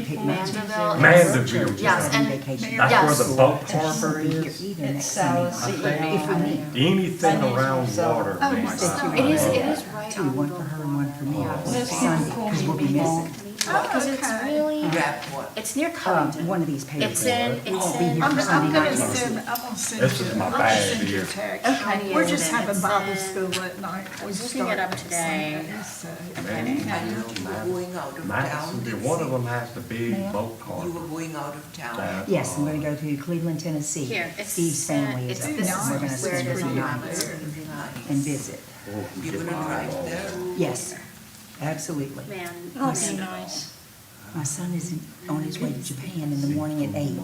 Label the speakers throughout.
Speaker 1: pick
Speaker 2: Mandeville.
Speaker 3: Mandeville.
Speaker 2: Yes, and
Speaker 1: vacation.
Speaker 3: That's
Speaker 2: Yes.
Speaker 3: where the boat harbor
Speaker 1: Here
Speaker 3: is.
Speaker 1: either
Speaker 4: It's
Speaker 1: next Sunday.
Speaker 4: South,
Speaker 1: If we meet.
Speaker 3: Anything around water,
Speaker 2: Oh,
Speaker 3: man.
Speaker 2: it is right
Speaker 1: Two,
Speaker 2: on
Speaker 1: one
Speaker 2: the
Speaker 1: for her and one for me.
Speaker 4: Most
Speaker 1: Sunday,
Speaker 4: people call
Speaker 1: because
Speaker 4: me
Speaker 1: we'll be
Speaker 4: Meatball.
Speaker 1: missing.
Speaker 2: because it's really, it's near Covington.
Speaker 1: One of these papers.
Speaker 2: It's in,
Speaker 1: We won't
Speaker 2: it's
Speaker 1: be
Speaker 2: in.
Speaker 1: here for Sunday night.
Speaker 5: I'm gonna send
Speaker 3: This
Speaker 5: you,
Speaker 3: is my
Speaker 5: I'll
Speaker 3: bag
Speaker 5: send you a
Speaker 3: here.
Speaker 5: text.
Speaker 2: Okay,
Speaker 5: We're
Speaker 2: yes,
Speaker 5: just
Speaker 2: it
Speaker 5: having
Speaker 2: is.
Speaker 5: Bible school at night. We
Speaker 2: looking
Speaker 5: start
Speaker 2: it up
Speaker 5: at
Speaker 2: today.
Speaker 5: Sunday, so.
Speaker 6: Going out of
Speaker 3: Madison,
Speaker 6: town.
Speaker 3: one of them has the big
Speaker 1: Ma'am?
Speaker 3: boat
Speaker 6: You
Speaker 3: harbor.
Speaker 6: were going out of town.
Speaker 3: That,
Speaker 1: Yes, I'm gonna go to Cleveland, Tennessee.
Speaker 2: Here, it's,
Speaker 1: Steve's family
Speaker 2: it's,
Speaker 1: is up
Speaker 2: this
Speaker 1: there. We're gonna
Speaker 2: is where it
Speaker 1: spend
Speaker 2: is
Speaker 1: some
Speaker 2: on the
Speaker 1: night
Speaker 2: island.
Speaker 1: and visit.
Speaker 6: You're gonna drive there?
Speaker 1: Yes, absolutely.
Speaker 2: Man,
Speaker 4: Oh, that'd be nice.
Speaker 1: My son is on his way to Japan in the morning at 8,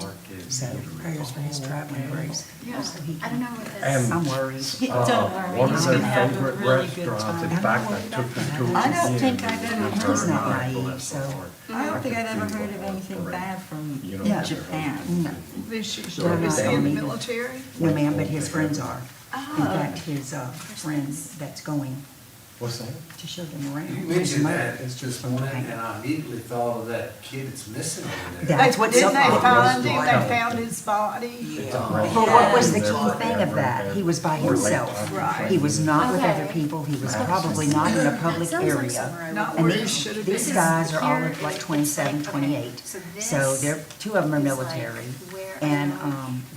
Speaker 1: so prayers for his traveling grace. So he
Speaker 2: I don't
Speaker 1: can,
Speaker 2: know what this.
Speaker 3: And
Speaker 1: I'm worried.
Speaker 4: Don't worry,
Speaker 3: one of
Speaker 4: he's
Speaker 3: their
Speaker 4: gonna have a
Speaker 3: favorite
Speaker 4: really good
Speaker 3: restaurants, in
Speaker 4: time.
Speaker 3: fact, I took him to it
Speaker 4: I don't
Speaker 3: again.
Speaker 4: think I've ever
Speaker 3: It's
Speaker 1: heard
Speaker 3: very
Speaker 1: not
Speaker 3: nice,
Speaker 1: naive,
Speaker 3: bless the
Speaker 1: so-
Speaker 3: Lord.
Speaker 4: I don't think I've ever
Speaker 3: could
Speaker 4: heard
Speaker 3: feel
Speaker 4: of
Speaker 3: all
Speaker 4: anything
Speaker 3: the
Speaker 4: bad from
Speaker 3: You know,
Speaker 1: No.
Speaker 4: Japan.
Speaker 1: No,
Speaker 5: This is
Speaker 1: They're not
Speaker 5: in the
Speaker 1: only-
Speaker 5: military?
Speaker 1: no ma'am, but his friends are.
Speaker 4: Oh.
Speaker 1: In fact, his friend that's going
Speaker 3: What's that?
Speaker 1: to show them around.
Speaker 7: You
Speaker 1: his
Speaker 7: mentioned
Speaker 1: mother
Speaker 7: that
Speaker 1: is just
Speaker 7: this morning,
Speaker 1: hanging.
Speaker 7: and I immediately thought of that kid that's missing over there.
Speaker 1: That's what
Speaker 5: Didn't they
Speaker 1: some-
Speaker 5: find him? They found his body?
Speaker 1: But what was the key thing of that? He was by himself.
Speaker 5: Right.
Speaker 1: He was not with
Speaker 2: Okay.
Speaker 1: other people. He was probably not in a public
Speaker 2: Sounds like
Speaker 1: area.
Speaker 2: somewhere I
Speaker 5: Not
Speaker 2: would-
Speaker 5: where
Speaker 1: And
Speaker 5: he should have
Speaker 1: these
Speaker 5: been.
Speaker 1: guys are all
Speaker 2: Here,
Speaker 1: like 27,
Speaker 2: it's like-
Speaker 1: 28.
Speaker 2: okay,
Speaker 1: So
Speaker 2: this
Speaker 1: they're, two of them are
Speaker 2: is like
Speaker 1: military.
Speaker 2: where-
Speaker 1: And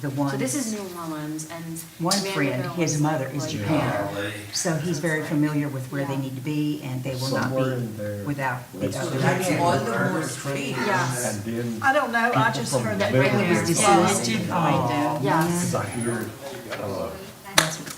Speaker 1: the
Speaker 2: So this is
Speaker 1: one,
Speaker 2: New Orleans and.
Speaker 1: one friend,
Speaker 2: Mandeville
Speaker 1: his
Speaker 2: is
Speaker 1: mother is
Speaker 2: like-
Speaker 1: Japan.
Speaker 7: Golly.
Speaker 1: So he's very familiar with where they need to be, and they will not
Speaker 3: Somewhere in
Speaker 1: be
Speaker 3: there.
Speaker 1: without the
Speaker 3: It's-
Speaker 1: other.
Speaker 6: That's
Speaker 1: two.
Speaker 6: all the more strange.
Speaker 2: Yes.
Speaker 3: And then,
Speaker 5: I don't know, I just heard that.
Speaker 3: He was
Speaker 5: radio.
Speaker 1: He was
Speaker 4: Yeah,
Speaker 1: deceased.
Speaker 4: I did find that.
Speaker 2: Yes.
Speaker 3: cause I hear,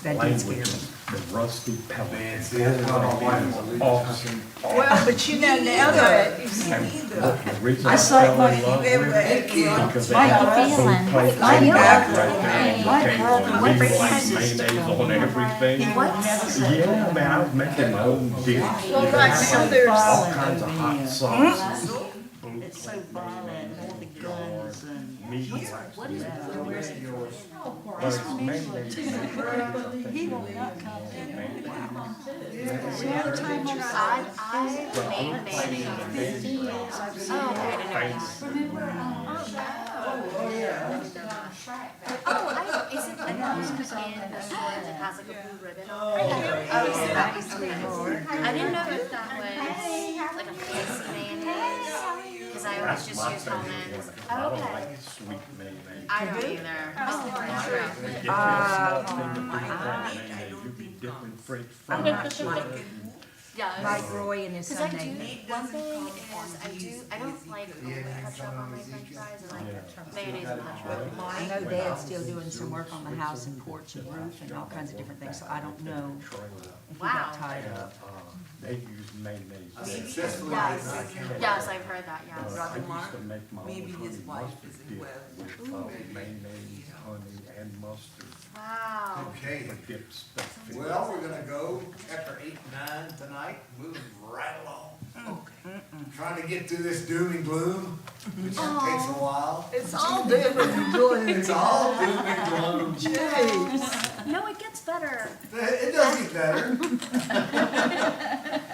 Speaker 1: That did scare
Speaker 3: language,
Speaker 1: me.
Speaker 3: the rusty pellets.
Speaker 7: Man, see, that's what I wanted.
Speaker 3: Awesome.
Speaker 5: Well, but you know, now that,
Speaker 3: And look, the reason
Speaker 4: I
Speaker 3: I
Speaker 4: saw
Speaker 3: fell
Speaker 4: my-
Speaker 3: in love with it, because they
Speaker 4: My
Speaker 3: had
Speaker 4: brother-
Speaker 3: food places
Speaker 4: my
Speaker 3: in the back
Speaker 4: brother-
Speaker 3: right there, and you
Speaker 4: my
Speaker 3: can't
Speaker 4: brother-
Speaker 3: go
Speaker 4: my
Speaker 3: and leave
Speaker 4: brother
Speaker 3: like
Speaker 4: has
Speaker 3: mayonnaise on everything.
Speaker 4: What? Never said
Speaker 3: Yeah, man, I was making my own dish. You
Speaker 5: right
Speaker 3: have
Speaker 5: now
Speaker 3: like
Speaker 5: there's-
Speaker 3: all kinds of hot sauces.
Speaker 4: It's so violent, all the guns and.
Speaker 3: Meat.
Speaker 2: What is it? Where's it?
Speaker 3: But it's mainly-
Speaker 4: He will not come to me.
Speaker 2: I made mayonnaise. Oh, okay, I didn't know that. Oh, I, is it like in the store that has like a blue ribbon on it? Oh, so that was sweet. I didn't know if that was like a fancy mayonnaise, because I always just use almonds.
Speaker 3: I don't
Speaker 2: Okay.
Speaker 3: like sweet mayonnaise.
Speaker 2: I don't either. Oh, that's true.
Speaker 3: Get yourself into the mayonnaise, you be dipping French fries.
Speaker 2: Yeah.
Speaker 1: Mike Roy and his
Speaker 2: Because I
Speaker 1: son
Speaker 2: do,
Speaker 1: Nathan.
Speaker 2: one thing is, I don't like a little ketchup on my french fries, I like mayonnaise and ketchup.
Speaker 1: I know Dad's still doing some work on the house and porch and roof and all kinds of different things, so I don't know if he
Speaker 2: Wow.
Speaker 1: got tied up.
Speaker 3: They use mayonnaise.
Speaker 7: Successfully,
Speaker 2: Yes,
Speaker 7: I can't.
Speaker 2: yes, I've heard that, yes.
Speaker 3: I used to make my own
Speaker 6: Maybe his
Speaker 3: honey
Speaker 6: wife
Speaker 3: mustard
Speaker 6: isn't
Speaker 3: dip
Speaker 6: well.
Speaker 3: with mayonnaise, honey, and mustard.
Speaker 2: Wow.
Speaker 7: Okay,
Speaker 3: For dip stuff.
Speaker 7: well, we're gonna go chapter 8 and 9 tonight, moving right along. Trying to get through this doom and gloom, which takes a while.
Speaker 5: it's all doom and gloom.
Speaker 7: It's all doom and gloom.
Speaker 5: Jeez.
Speaker 2: No, it gets better.
Speaker 7: It does get better.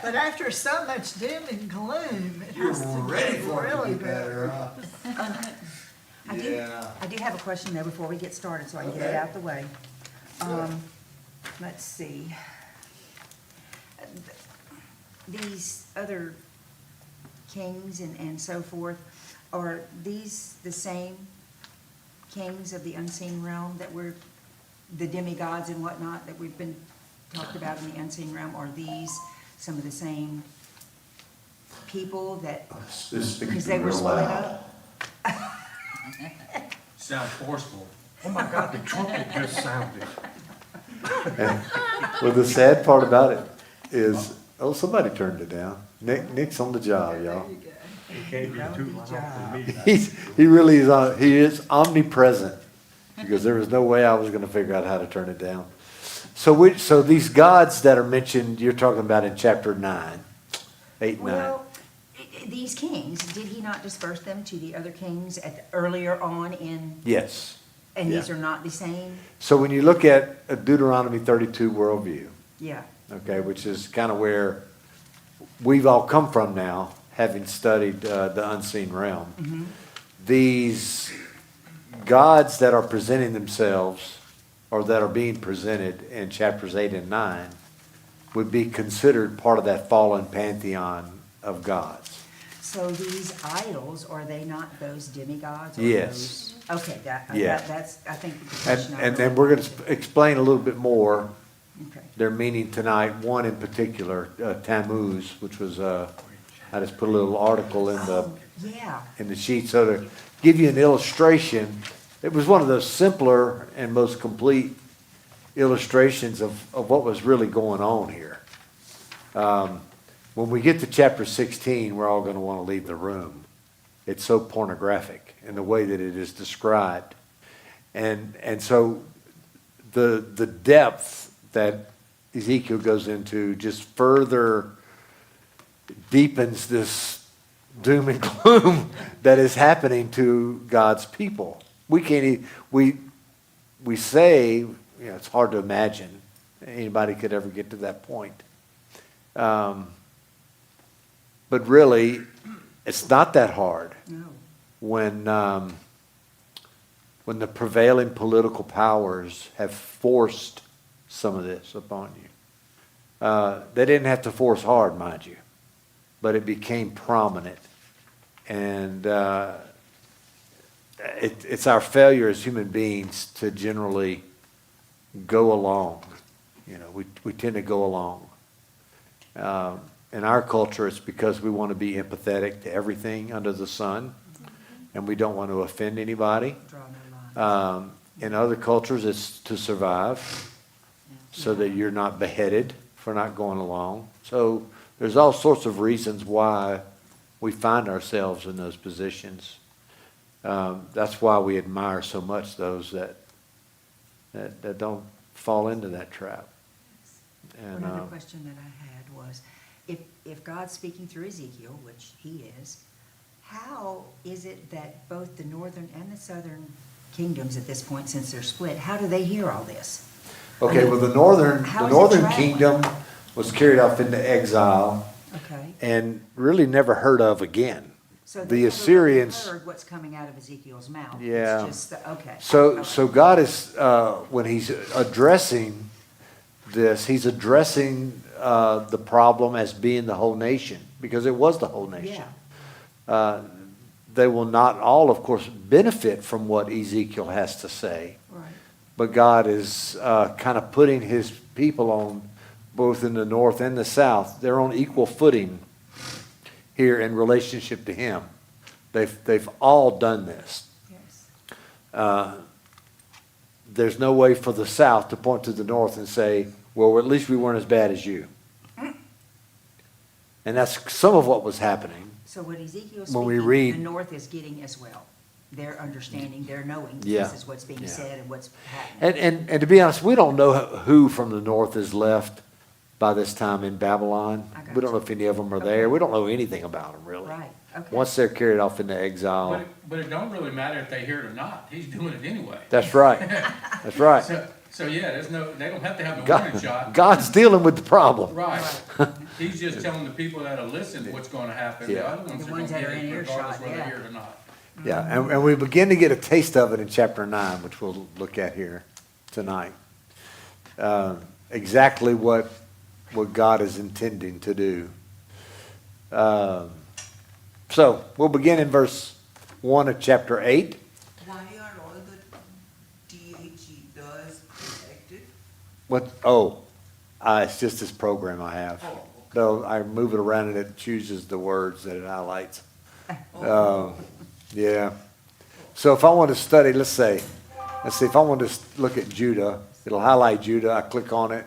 Speaker 5: But after so much doom and gloom, it
Speaker 7: You're
Speaker 5: has to
Speaker 7: ready
Speaker 5: get
Speaker 7: for it to
Speaker 5: really
Speaker 7: get better, huh?
Speaker 1: I do,
Speaker 7: Yeah.
Speaker 1: I do have a question though before we get started, so I can get it
Speaker 7: Okay.
Speaker 1: out the way. Let's see. These other kings and so forth, are these the same kings of the unseen realm that we're, the demigods and whatnot that we've been talked about in the unseen realm? Are these some of the same people that, because they were split up?
Speaker 8: Sounds forceful.
Speaker 3: Oh my God, the trumpet just sounded.
Speaker 9: Well, the sad part about it is, oh, somebody turned it down. Nick's on the job, y'all.
Speaker 3: It gave you too loud for me.
Speaker 9: He really is, he is omnipresent, because there was no way I was gonna figure out how to turn it down. So these gods that are mentioned, you're talking about in chapter 9, 8, 9.
Speaker 1: Well, these kings, did he not disperse them to the other kings earlier on in,
Speaker 9: Yes.
Speaker 1: and these
Speaker 9: Yeah.
Speaker 1: are not the same?
Speaker 9: So when you look at a Deuteronomy 32 worldview,
Speaker 1: Yeah,
Speaker 9: okay, which is kind of where we've all come from now, having studied the unseen realm. These gods that are presenting themselves, or that are being presented in chapters 8 and 9, would be considered part of that fallen pantheon of gods.
Speaker 1: So these idols, are they not those demigods? Or
Speaker 9: Yes.
Speaker 1: those- Okay,
Speaker 9: Yeah.
Speaker 1: that's, I think, the
Speaker 9: And,
Speaker 1: question I
Speaker 9: and
Speaker 1: really
Speaker 9: then we're going
Speaker 1: wanted
Speaker 9: to explain a little bit more
Speaker 1: Okay.
Speaker 9: their meaning tonight. One in particular, Tammuz, which was, I just put a little article
Speaker 1: Yeah,
Speaker 9: in the sheet. So to give you an illustration, it was one of the simpler and most complete illustrations of what was really going on here. When we get to chapter 16, we're all going to want to leave the room. It's so pornographic in the way that it is described. And so the depth that Ezekiel goes into just further deepens this doom and gloom that is happening to God's people. We can't, we say, you know, it's hard to imagine anybody could ever get to that point. But really, it's not that hard
Speaker 1: no,
Speaker 9: when the prevailing political powers have forced some of this upon you. They didn't have to force hard, mind you, but it became prominent. And it's our failure as human beings to generally go along. You know, we tend to go along. In our culture, it's because we want to be empathetic to everything under the sun, and we don't want to offend anybody.
Speaker 1: draw no line.
Speaker 9: In other cultures, it's to survive, so that you're not beheaded for not going along. So there's all sorts of reasons why we find ourselves in those positions. That's why we admire so much those that don't fall into that trap. And,
Speaker 1: One other question that I had was, if God's speaking through Ezekiel, which he is, how is it that both the northern and the southern kingdoms at this point, since they're split, how do they hear all this?
Speaker 9: Okay, well, the
Speaker 1: How is it
Speaker 9: northern
Speaker 1: traveling?
Speaker 9: kingdom was carried off into exile
Speaker 1: Okay.
Speaker 9: and really never heard of again.
Speaker 1: So
Speaker 9: The
Speaker 1: they never
Speaker 9: Assyrians.
Speaker 1: heard what's coming out of Ezekiel's mouth.
Speaker 9: Yeah.
Speaker 1: It's just, okay.
Speaker 9: So God is, when he's addressing this, he's addressing the problem as being the whole nation, because it was the whole nation.
Speaker 1: Yeah,
Speaker 9: They will not all, of course, benefit from what Ezekiel has to say,
Speaker 1: right.
Speaker 9: but God is kind of putting his people on, both in the north and the south, they're on equal footing here in relationship to him. They've all done this.
Speaker 1: Yes.
Speaker 9: There's no way for the south to point to the north and say, well, at least we weren't as bad as you. And that's some of what was happening.
Speaker 1: So what Ezekiel's
Speaker 9: When we
Speaker 1: speaking,
Speaker 9: read-
Speaker 1: the north is getting as well. They're understanding, they're knowing
Speaker 9: Yeah.
Speaker 1: this is what's being
Speaker 9: Yeah.
Speaker 1: said and what's happening.
Speaker 9: And to be honest, we don't know who from the north is left by this time in Babylon.
Speaker 1: I got
Speaker 9: We don't know
Speaker 1: you.
Speaker 9: if any of them are
Speaker 1: Okay.
Speaker 9: there. We don't know anything about them, really.
Speaker 1: Right, okay.
Speaker 9: Once they're carried off into exile.
Speaker 8: But it don't really matter if they hear it or not. He's doing it anyway.
Speaker 9: That's right. That's right.
Speaker 8: So yeah, they don't have to have the warning
Speaker 9: God,
Speaker 8: shot.
Speaker 9: God's dealing with the problem.
Speaker 8: Right. He's just telling the people that are listening what's gonna happen. The
Speaker 9: Yeah.
Speaker 8: other ones
Speaker 1: The
Speaker 8: are
Speaker 1: ones
Speaker 8: gonna
Speaker 1: that
Speaker 8: get
Speaker 1: are in
Speaker 8: it
Speaker 1: earshot,
Speaker 8: regardless whether they
Speaker 1: yeah.
Speaker 8: hear it or not.
Speaker 9: Yeah, and we begin to get a taste of it in chapter 9, which we'll look at here tonight. Exactly what God is intending to do. So we'll begin in verse 1 of chapter 8.
Speaker 6: Why are all the THE does protected?
Speaker 9: What? Oh, it's just this program I have.
Speaker 6: Oh, okay.
Speaker 9: So I move it around and it chooses the words that it highlights. Yeah. So if I want to study, let's see, if I want to look at Judah, it'll highlight Judah. I click on it.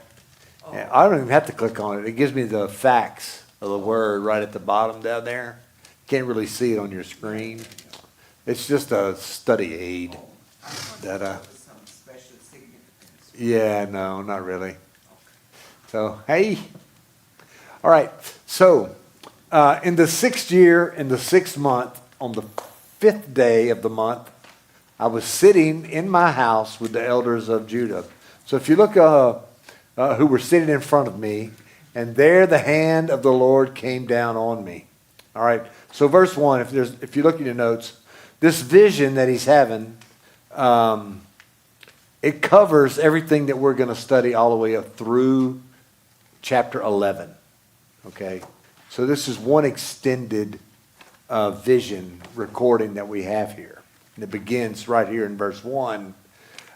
Speaker 9: And I don't even have to click on it. It gives me the facts of the word right at the bottom down there. Can't really see it on your screen. It's just a study aid.
Speaker 6: I thought
Speaker 9: That,
Speaker 6: there was some special significance.
Speaker 9: Yeah, no, not really. So, hey. All right. So, in the 6th year, in the 6th month, on the 5th day of the month, I was sitting in my house with the elders of Judah. So if you look, who were sitting in front of me, and there the hand of the Lord came down on me. All right. So verse 1, if you look at your notes, this vision that he's having, it covers everything that we're going to study all the way up through chapter 11. Okay? So this is one extended vision recording that we have here. And it begins right here in verse 1.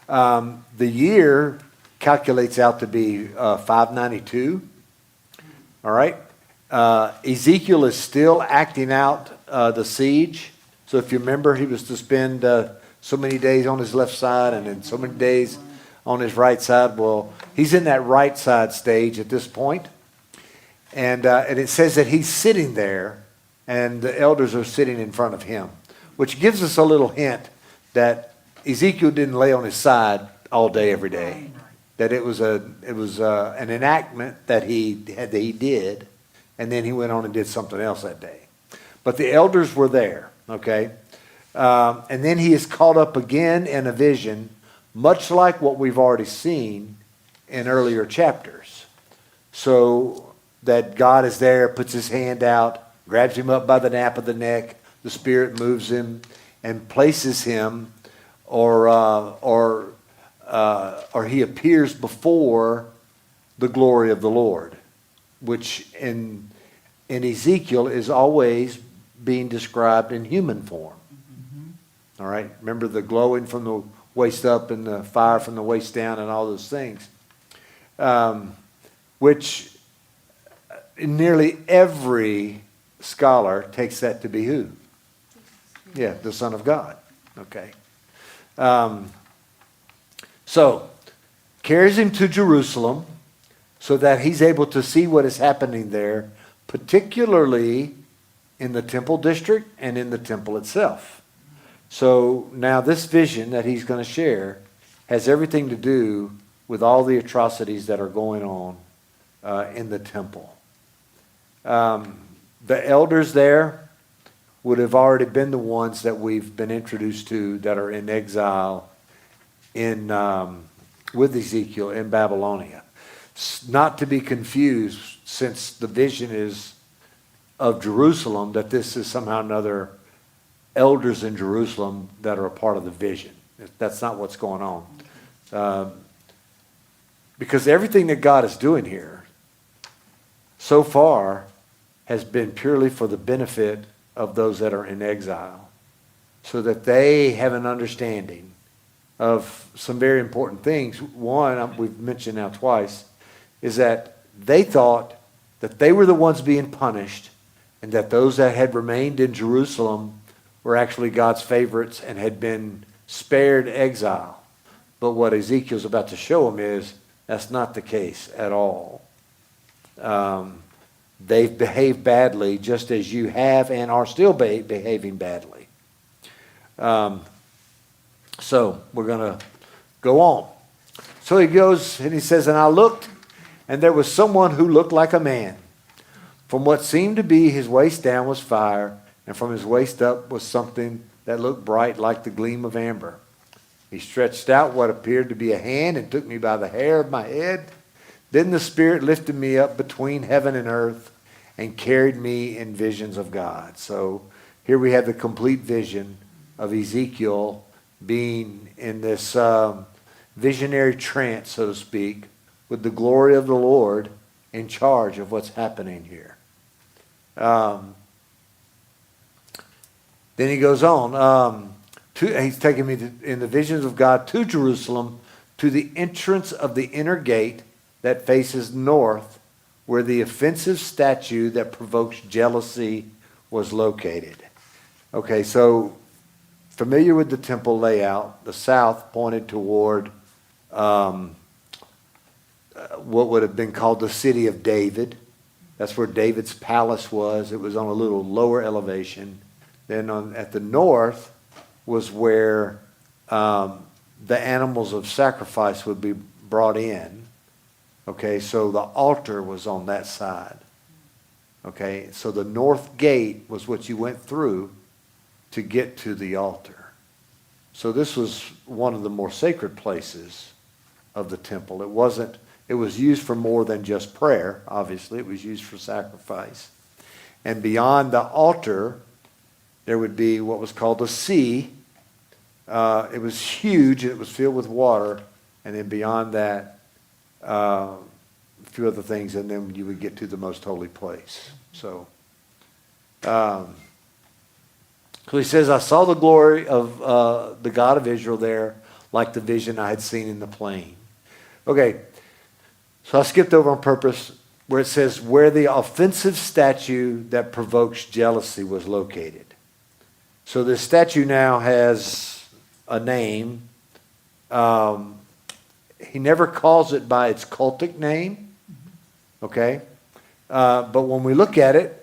Speaker 9: The year calculates out to be 592. All right? Ezekiel is still acting out the siege. So if you remember, he was to spend so many days on his left side and then so many days on his right side. Well, he's in that right side stage at this point. And it says that he's sitting there and the elders are sitting in front of him, which gives us a little hint that Ezekiel didn't lay on his side all day, every day. That it was an enactment that he did, and then he went on and did something else that day. But the elders were there, okay? And then he is caught up again in a vision, much like what we've already seen in earlier chapters. So that God is there, puts his hand out, grabs him up by the nape of the neck, the Spirit moves him and places him, or he appears before the glory of the Lord, which in Ezekiel is always being described in human form. All right? Remember the glowing from the waist up and the fire from the waist down and all those things. Which nearly every scholar takes that to be who? Yeah, the Son of God. Okay. So, carries him to Jerusalem so that he's able to see what is happening there, particularly in the temple district and in the temple itself. So now this vision that he's going to share has everything to do with all the atrocities that are going on in the temple. The elders there would have already been the ones that we've been introduced to that are in exile with Ezekiel in Babylonia. Not to be confused, since the vision is of Jerusalem, that this is somehow another elders in Jerusalem that are a part of the vision. That's not what's going on. Because everything that God is doing here so far has been purely for the benefit of those that are in exile, so that they have an understanding of some very important things. One, we've mentioned now twice, is that they thought that they were the ones being punished and that those that had remained in Jerusalem were actually God's favorites and had been spared exile. But what Ezekiel's about to show them is that's not the case at all. They've behaved badly just as you have and are still behaving badly. So we're going to go on. So he goes and he says, and I looked, and there was someone who looked like a man. From what seemed to be his waist down was fire, and from his waist up was something that looked bright like the gleam of amber. He stretched out what appeared to be a hand and took me by the hair of my head. Then the Spirit lifted me up between heaven and earth and carried me in visions of God. So here we have the complete vision of Ezekiel being in this visionary trance, so to speak, with the glory of the Lord in charge of what's happening here. Then he goes on. He's taking me in the visions of God to Jerusalem, to the entrance of the inner gate that faces north, where the offensive statue that provokes jealousy was located. Okay, so familiar with the temple layout, the south pointed toward what would have been called the city of David. That's where David's palace was. It was on a little lower elevation. Then at the north was where the animals of sacrifice would be brought in. Okay, so the altar was on that side. Okay, so the north gate was what you went through to get to the altar. So this was one of the more sacred places of the temple. It was used for more than just prayer, obviously. It was used for sacrifice. And beyond the altar, there would be what was called a sea. It was huge, and it was filled with water. And then beyond that, a few other things, and then you would get to the most holy place. So he says, I saw the glory of the God of Israel there, like the vision I had seen in the plain. Okay, so I skipped over on purpose where it says where the offensive statue that provokes jealousy was located. So this statue now has a name. He never calls it by its cultic name, okay? But when we look at it,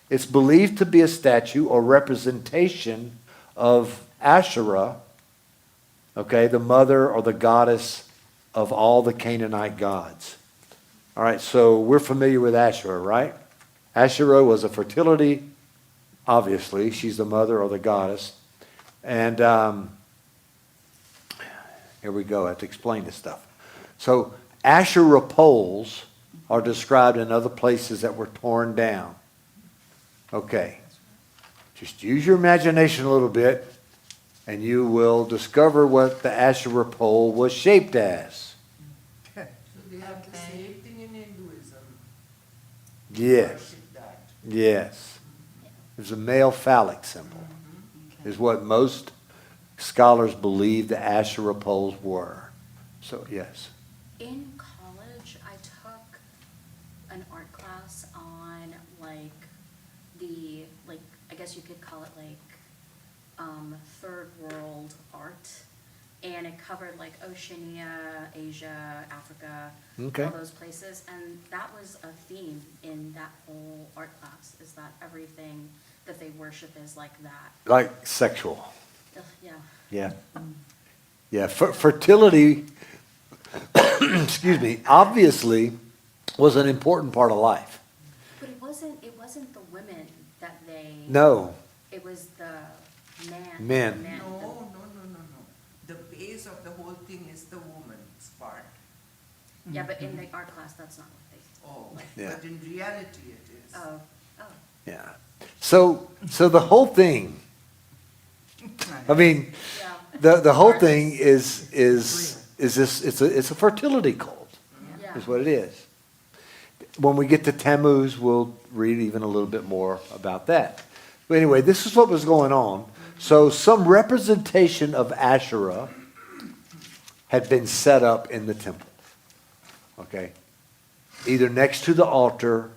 Speaker 9: it's believed to be a statue or representation of Asherah, okay, the mother or the goddess of all the Canaanite gods. All right, so we're familiar with Asherah, right? Asherah was a fertility, obviously. She's the mother or the goddess. And here we go. I have to explain this stuff. So Asherah poles are described in other places that were torn down. Okay. Just use your imagination a little bit, and you will discover what the Asherah pole was shaped as.
Speaker 6: So they have the same thing in Hinduism.
Speaker 9: Yes.
Speaker 6: Worship that.
Speaker 9: Yes. It's a male phallic symbol, is what most scholars believe the Asherah poles were. So, yes.
Speaker 2: In college, I took an art class on I guess you could call it third world art. And it covered Oceania, Asia, Africa,
Speaker 9: Okay.
Speaker 2: all those places. And that was a theme in that whole art class, is that everything that they worship is like that.
Speaker 9: Like sexual.
Speaker 2: Ugh, yeah.
Speaker 9: Yeah. Yeah. Fertility, excuse me, obviously was an important part of life.
Speaker 2: But it wasn't the women that they.
Speaker 9: No.
Speaker 2: It was the man.
Speaker 9: Men.
Speaker 2: The men,
Speaker 6: No. The base of the whole thing is the woman's part.
Speaker 2: Yeah, but in the art class, that's not what they.
Speaker 6: Oh,
Speaker 9: Yeah.
Speaker 6: but in reality it is.
Speaker 2: Oh.
Speaker 9: Yeah. So the whole thing, I mean,
Speaker 2: Yeah.
Speaker 9: the whole thing is this, it's a fertility cult,
Speaker 2: Yeah.
Speaker 9: is what it is. When we get to Tammuz, we'll read even a little bit more about that. But anyway, this is what was going on. So some representation of Asherah had been set up in the temple, okay? Either next to the altar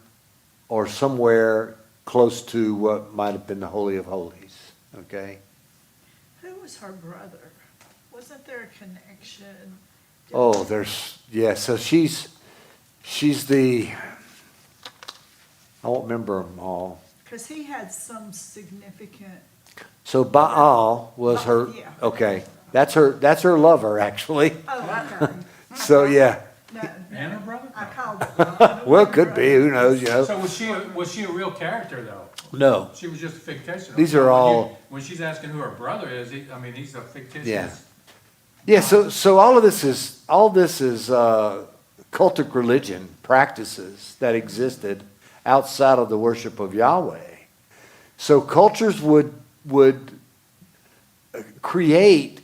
Speaker 9: or somewhere close to what might have been the Holy of Holies, okay?
Speaker 5: Who was her brother? Wasn't there a connection?
Speaker 9: Oh, so she's the, I won't remember them all.
Speaker 5: Because he had some significant,
Speaker 9: So Baal was her,
Speaker 5: Yeah.
Speaker 9: okay, that's her lover, actually.
Speaker 5: oh, okay.
Speaker 9: So, yeah,
Speaker 5: No,
Speaker 8: And her brother?
Speaker 5: I called it.
Speaker 9: well, it could be, who knows, you know?
Speaker 8: So was she a real character though?
Speaker 9: No,
Speaker 8: She was just fictitious.
Speaker 9: These are all-
Speaker 8: When she's asking who her brother is, he's a fictitious.
Speaker 9: Yeah. yeah, so all this is cultic religion practices that existed outside of the worship of Yahweh. So cultures would create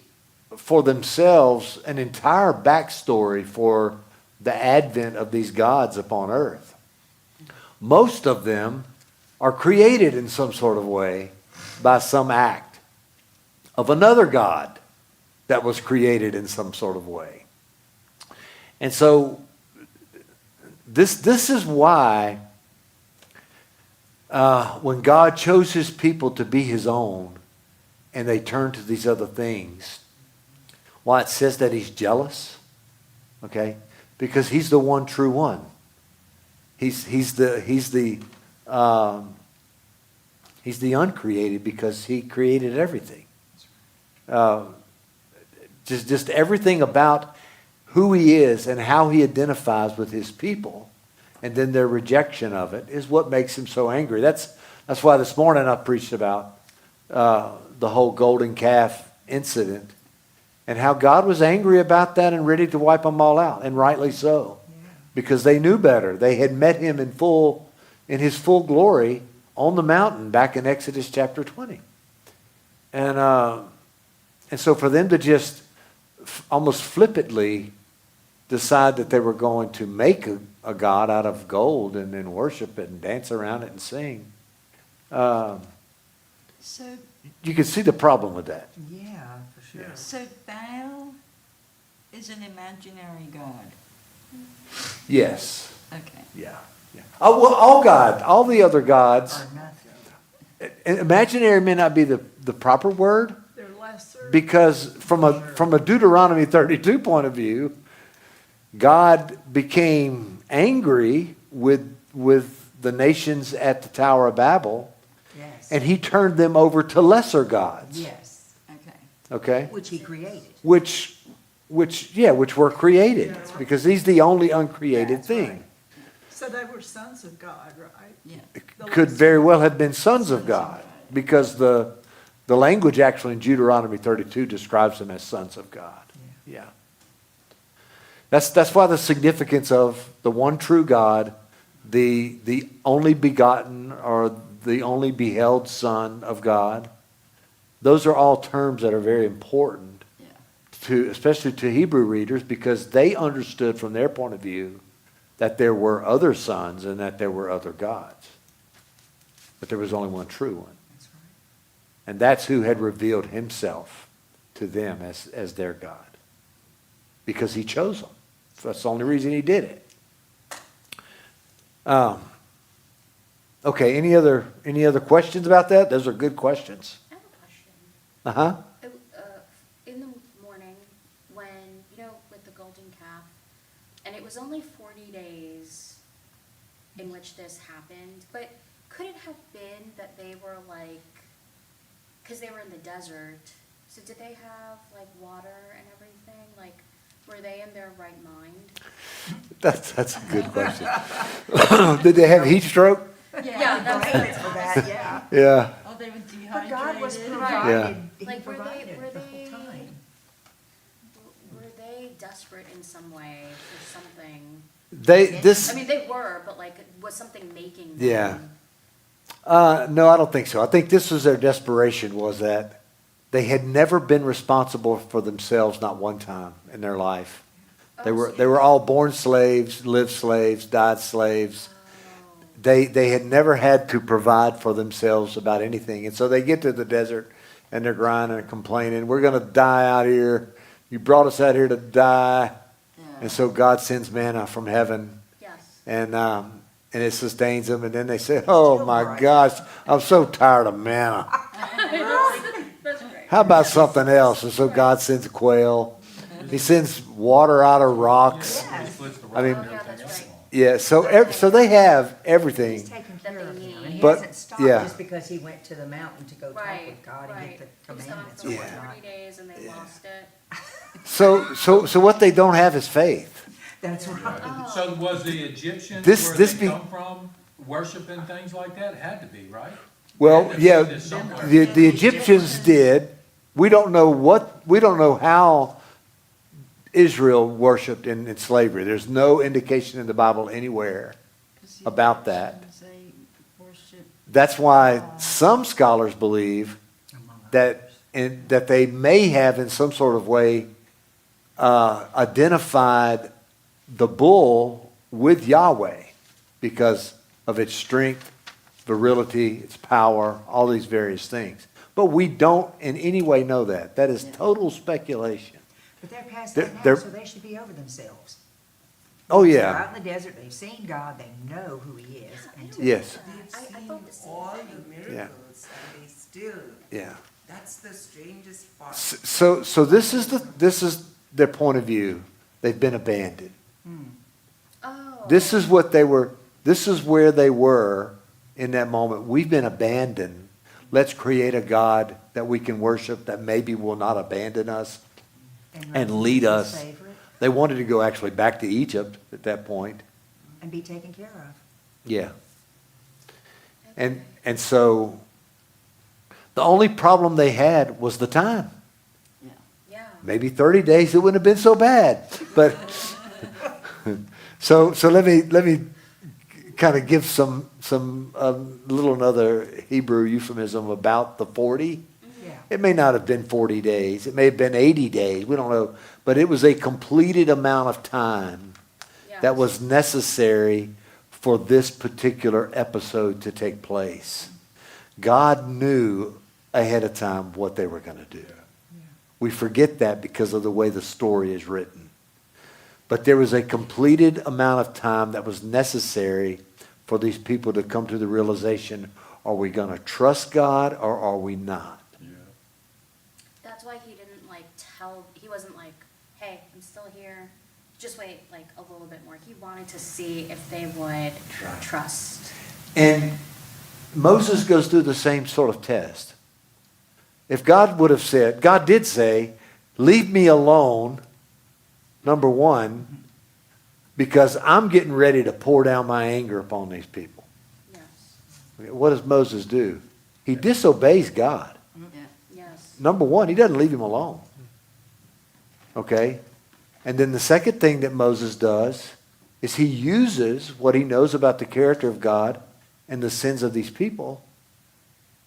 Speaker 9: for themselves an entire backstory for the advent of these gods upon earth. Most of them are created in some sort of way by some act of another god that was created in some sort of way. And so this is why when God chose his people to be his own and they turned to these other things, why it says that he's jealous, okay? Because he's the one true one. He's the uncreated because he created everything. Just everything about who he is and how he identifies with his people, and then their rejection of it is what makes him so angry. That's why this morning I preached about the whole golden calf incident and how God was angry about that and ready to wipe them all out, and rightly so, because they knew better. They had met him in full in his full glory on the mountain back in Exodus chapter 20. And so for them to just almost flippantly decide that they were going to make a god out of gold and then worship it and dance around it and sing,
Speaker 4: So,
Speaker 9: you can see the problem with that.
Speaker 1: Yeah, for sure.
Speaker 4: so Baal is an imaginary god.
Speaker 9: Yes.
Speaker 4: Okay.
Speaker 9: Yeah. Yeah. Oh, well, all the other gods,
Speaker 1: Or nothing.
Speaker 9: and imaginary may not be the proper word,
Speaker 5: They're lesser.
Speaker 9: because from a Deuteronomy 32 point of view, God became angry with the nations at the Tower of Babel,
Speaker 1: Yes.
Speaker 9: and he turned them over to lesser gods.
Speaker 1: Yes,
Speaker 4: Okay.
Speaker 9: Okay?
Speaker 1: which he created.
Speaker 9: Which were created, because he's the only uncreated
Speaker 1: That's
Speaker 9: thing.
Speaker 1: right.
Speaker 5: So they were sons of God, right?
Speaker 4: Yeah.
Speaker 9: Could very well have been sons of God, because the language actually in Deuteronomy 32 describes them as sons of God. Yeah. That's why the significance of the one true God, the only begotten or the only beheld Son of God, those are all terms that are very important
Speaker 4: Yeah.
Speaker 9: especially to Hebrew readers, because they understood from their point of view that there were other sons and that there were other gods. But there was only one true one.
Speaker 1: That's right.
Speaker 9: And that's who had revealed himself to them as their God. Because he chose them. That's the only reason he did it. Okay, any other questions about that? Those are good questions.
Speaker 2: I have a question.
Speaker 9: Uh-huh.
Speaker 2: In the morning, when, with the golden calf, and it was only 40 days in which this happened, but could it have been that they were because they were in the desert, so did they have water and everything? Were they in their right mind?
Speaker 9: That's a good question. Did they have heat stroke?
Speaker 2: Yeah, that's
Speaker 1: Thanks for that, yeah.
Speaker 9: Yeah.
Speaker 4: Oh, they were
Speaker 1: But God was
Speaker 4: dehydrated.
Speaker 1: provided, he
Speaker 2: Were
Speaker 1: provided
Speaker 2: were
Speaker 1: the whole
Speaker 2: they,
Speaker 1: time.
Speaker 2: were they desperate in some way for something?
Speaker 9: This
Speaker 2: I mean, they were, but was something making them?
Speaker 9: Yeah. No, I don't think so. I think this was their desperation, was that they had never been responsible for themselves, not one time in their life. They were all born slaves, lived slaves, died slaves. They had never had to provide for themselves about anything. And so they get to the desert and they're grinding and complaining, we're going to die out here. You brought us out here to die.
Speaker 4: Yeah.
Speaker 9: And so God sends manna from heaven.
Speaker 2: Yes.
Speaker 9: And it sustains them. And then they say, oh my gosh, I'm so tired of manna.
Speaker 2: That's great.
Speaker 9: How about something else? And so God sends a quail. He sends water out of rocks. I mean,
Speaker 2: Oh, yeah, that's right.
Speaker 9: yeah, so they have everything.
Speaker 1: He's taking care of them, and he
Speaker 9: But,
Speaker 1: hasn't stopped
Speaker 9: yeah.
Speaker 1: just because he went to the mountain to go talk
Speaker 2: Right,
Speaker 1: with God and
Speaker 2: right.
Speaker 1: get the
Speaker 2: It was on
Speaker 1: commandments.
Speaker 2: for
Speaker 1: and
Speaker 9: Yeah.
Speaker 2: 40
Speaker 1: whatnot.
Speaker 2: days and they lost it.
Speaker 9: So what they don't have is faith.
Speaker 1: That's right.
Speaker 8: So was the Egyptians,
Speaker 9: This-
Speaker 8: where
Speaker 9: this
Speaker 8: they
Speaker 9: be-
Speaker 8: come from, worshiping things like that? It had to be, right?
Speaker 9: Well,
Speaker 8: Had to
Speaker 9: yeah,
Speaker 8: be this somewhere.
Speaker 9: the Egyptians did. We don't know how Israel worshipped in slavery. There's no indication in the Bible anywhere
Speaker 4: 'Cause the
Speaker 9: about that.
Speaker 4: Egyptians, they worship
Speaker 9: That's why some scholars believe that they may have in some sort of way identified the bull with Yahweh because of its strength, virility, its power, all these various things. But we don't in any way know that. That is total speculation.
Speaker 1: But they're past
Speaker 9: They're-
Speaker 1: that now,
Speaker 9: they're-
Speaker 1: so they should be over themselves.
Speaker 9: Oh,
Speaker 1: They're
Speaker 9: yeah.
Speaker 1: out in the desert, they've seen God, they know who he is. And to-
Speaker 9: Yes.
Speaker 6: They've
Speaker 2: I
Speaker 6: seen
Speaker 2: thought the same
Speaker 6: all
Speaker 2: thing.
Speaker 6: the miracles and they still,
Speaker 9: Yeah.
Speaker 6: that's the strangest part.
Speaker 9: So this is their point of view. They've been abandoned.
Speaker 2: Oh.
Speaker 9: This is what they were, this is where they were in that moment. We've been abandoned. Let's create a God that we can worship that maybe will not abandon us and lead us.
Speaker 1: favorite
Speaker 9: They wanted to go actually back to Egypt at that point.
Speaker 1: and be taken care of.
Speaker 9: Yeah. And so the only problem they had was the time.
Speaker 2: Yeah.
Speaker 9: Maybe 30 days, it wouldn't have been so bad. But so let me kind of give some little another Hebrew euphemism about the 40.
Speaker 1: Yeah.
Speaker 9: It may not have been 40 days. It may have been 80 days. We don't know. But it was a completed amount of time that was necessary for this particular episode to take place. God knew ahead of time what they were going to do. We forget that because of the way the story is written. But there was a completed amount of time that was necessary for these people to come to the realization, are we going to trust God or are we not?
Speaker 8: Yeah.
Speaker 2: That's why he didn't he wasn't like, hey, I'm still here, just wait like a little bit more. He wanted to see if they would trust.
Speaker 9: And Moses goes through the same sort of test. If God would have said, God did say, leave me alone, number one, because I'm getting ready to pour down my anger upon these people.
Speaker 2: Yes.
Speaker 9: What does Moses do? He disobeys God.
Speaker 2: Yes.
Speaker 9: Number one, he doesn't leave him alone. Okay? And then the second thing that Moses does is he uses what he knows about the character of God and the sins of these people,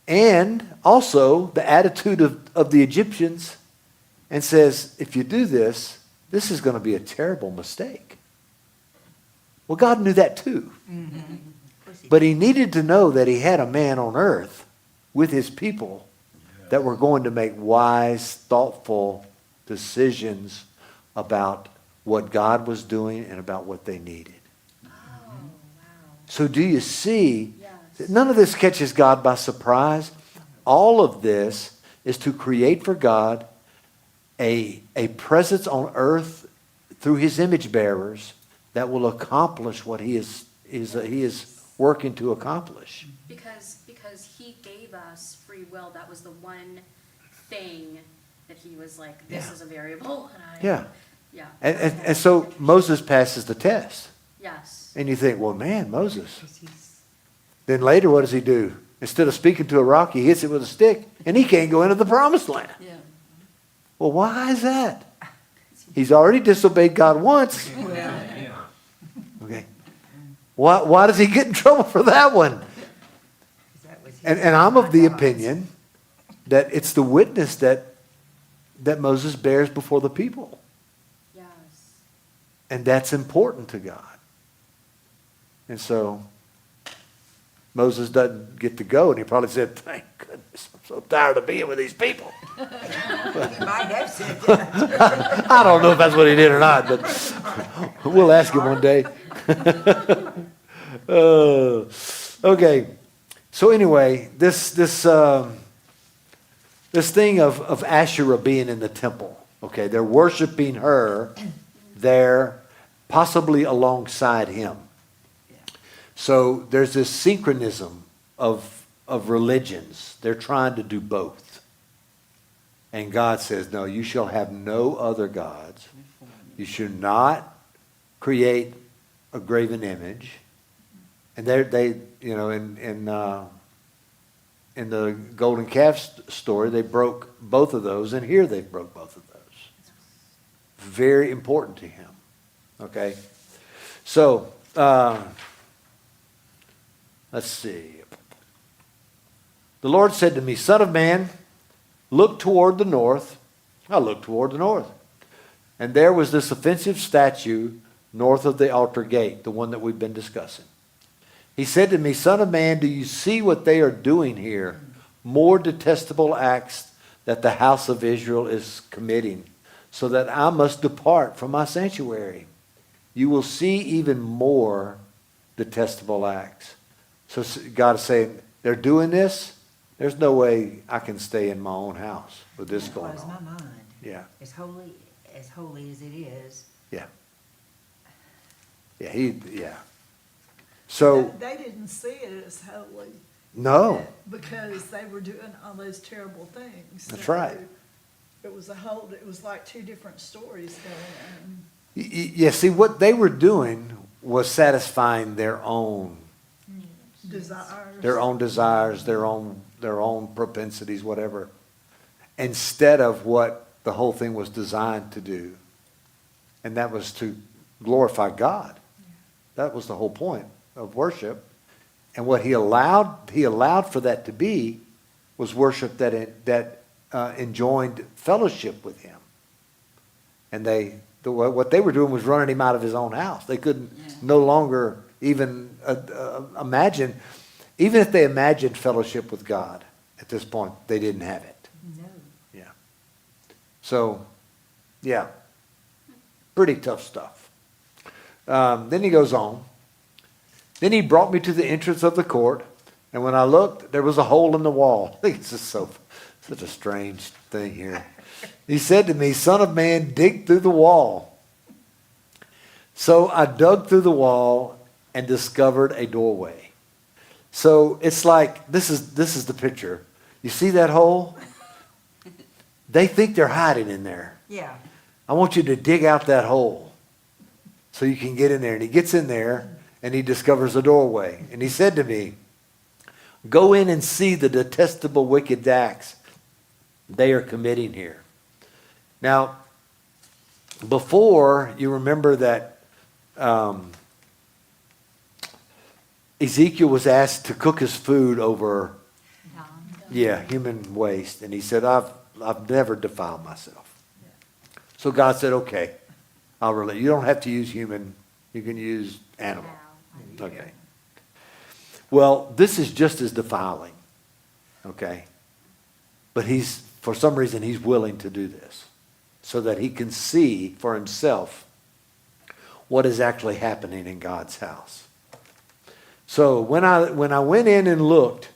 Speaker 9: and also the attitude of the Egyptians, and says, if you do this, this is going to be a terrible mistake. Well, God knew that too.
Speaker 1: Mm-hmm.
Speaker 9: But he needed to know that he had a man on earth with his people that were going to make wise, thoughtful decisions about what God was doing and about what they needed.
Speaker 2: Oh, wow.
Speaker 9: So do you see,
Speaker 2: Yes.
Speaker 9: none of this catches God by surprise. All of this is to create for God a presence on earth through his image bearers that will accomplish what he is working to accomplish.
Speaker 2: Because he gave us free will. That was the one thing that he was like, this is a variable. And
Speaker 9: Yeah.
Speaker 2: Yeah.
Speaker 9: And so Moses passes the test.
Speaker 2: Yes.
Speaker 9: And you think, well, man, Moses. Then later, what does he do? Instead of speaking to a rock, he hits it with a stick, and he can't go into the promised land.
Speaker 4: Yeah.
Speaker 9: Well, why is that? He's already disobeyed God once. Okay. Why does he get in trouble for that one? And I'm of the opinion that it's the witness that Moses bears before the people.
Speaker 2: Yes.
Speaker 9: And that's important to God. And so Moses doesn't get to go, and he probably said, thank goodness, I'm so tired of being with these people.
Speaker 1: He might have said that.
Speaker 9: I don't know if that's what he did or not, but we'll ask him one day. Okay. So anyway, this thing of Asherah being in the temple, okay, they're worshiping her there, possibly alongside him. So there's this synchronism of religions. They're trying to do both. And God says, no, you shall have no other gods. You should not create a graven image. And they you know, in the golden calf story, they broke both of those, and here they broke both of those. Very important to him. Okay? So, let's see. The Lord said to me, Son of man, look toward the north. I looked toward the north. And there was this offensive statue north of the altar gate, the one that we've been discussing. He said to me, Son of man, do you see what they are doing here? More detestable acts that the house of Israel is committing, so that I must depart from my sanctuary. You will see even more detestable acts. So God is saying, they're doing this. There's no way I can stay in my own house with this
Speaker 1: That
Speaker 9: going
Speaker 1: blows my
Speaker 9: on.
Speaker 1: mind.
Speaker 9: Yeah,
Speaker 1: As holy as it is.
Speaker 9: yeah. Yeah. So,
Speaker 5: They didn't see it as holy.
Speaker 9: no.
Speaker 5: Because they were doing all those terrible things.
Speaker 9: That's
Speaker 5: So
Speaker 9: right.
Speaker 5: It was like two different stories going on.
Speaker 9: Yeah, see, what they were doing was satisfying their own
Speaker 5: Desires.
Speaker 9: desires, their own propensities, whatever, instead of what the whole thing was designed to do. And that was to glorify God. That was the whole point. of worship. And what he allowed for that to be was worship that enjoined fellowship with him. And what they were doing was running him out of his own house. They couldn't no longer even imagine, even if they imagined fellowship with God at this point, they didn't have it.
Speaker 1: No.
Speaker 9: Yeah. So, yeah, pretty tough stuff. Then he goes on. Then he brought me to the entrance of the court, and when I looked, there was a hole in the wall. I think it's just such a strange thing here. He said to me, "Son of man, dig through the wall." So I dug through the wall and discovered a doorway. So it's like, this is the picture. You see that hole? They think they're hiding in there.
Speaker 1: Yeah.
Speaker 9: I want you to dig out that hole so you can get in there. And he gets in there and he discovers a doorway. And he said to me, "Go in and see the detestable wicked acts they are committing here." Now, before, you remember that Ezekiel was asked to cook his food over, human waste. And he said, I've never defiled myself. So God said, okay, you don't have to use human, you can use animal. Okay. Well, this is just as defiling. Okay. But for some reason, he's willing to do this so that he can see for himself what is actually happening in God's house. So when I went in and looked,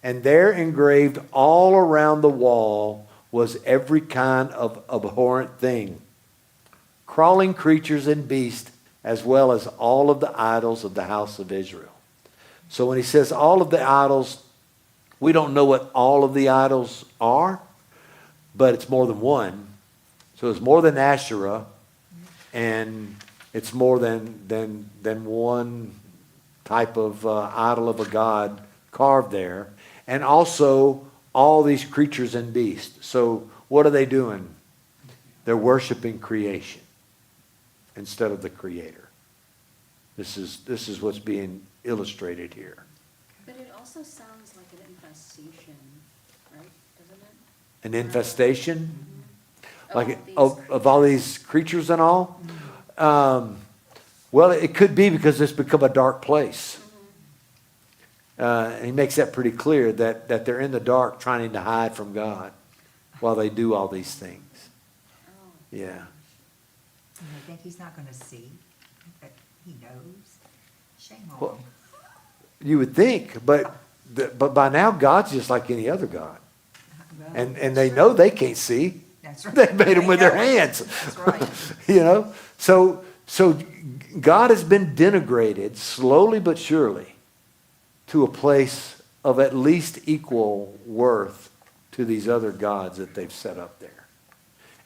Speaker 9: and there engraved all around the wall was every kind of abhorrent thing, crawling creatures and beasts, as well as all of the idols of the house of Israel. So when he says all of the idols, we don't know what all of the idols are, but it's more than one. So it's more than Asherah, and it's more than one type of idol of a god carved there. And also all these creatures and beasts. So what are they doing? They're worshiping creation instead of the Creator. This is what's being illustrated here.
Speaker 2: But it also sounds like an infestation, right? Doesn't it?
Speaker 9: An infestation?
Speaker 2: Mm-hmm.
Speaker 9: Like of all these creatures and all? Well, it could be because it's become a dark place. He makes that pretty clear that they're in the dark trying to hide from God while they do all these things. Yeah.
Speaker 1: And I think he's not going to see that he knows. Shame on
Speaker 9: Well,
Speaker 1: him.
Speaker 9: you would think, but by now God's just like any other God.
Speaker 1: Well,
Speaker 9: And they know they can't see.
Speaker 1: that's right.
Speaker 9: They made them with their
Speaker 1: They know.
Speaker 9: hands.
Speaker 1: That's right.
Speaker 9: You know? So God has been denigrated slowly but surely to a place of at least equal worth to these other gods that they've set up there.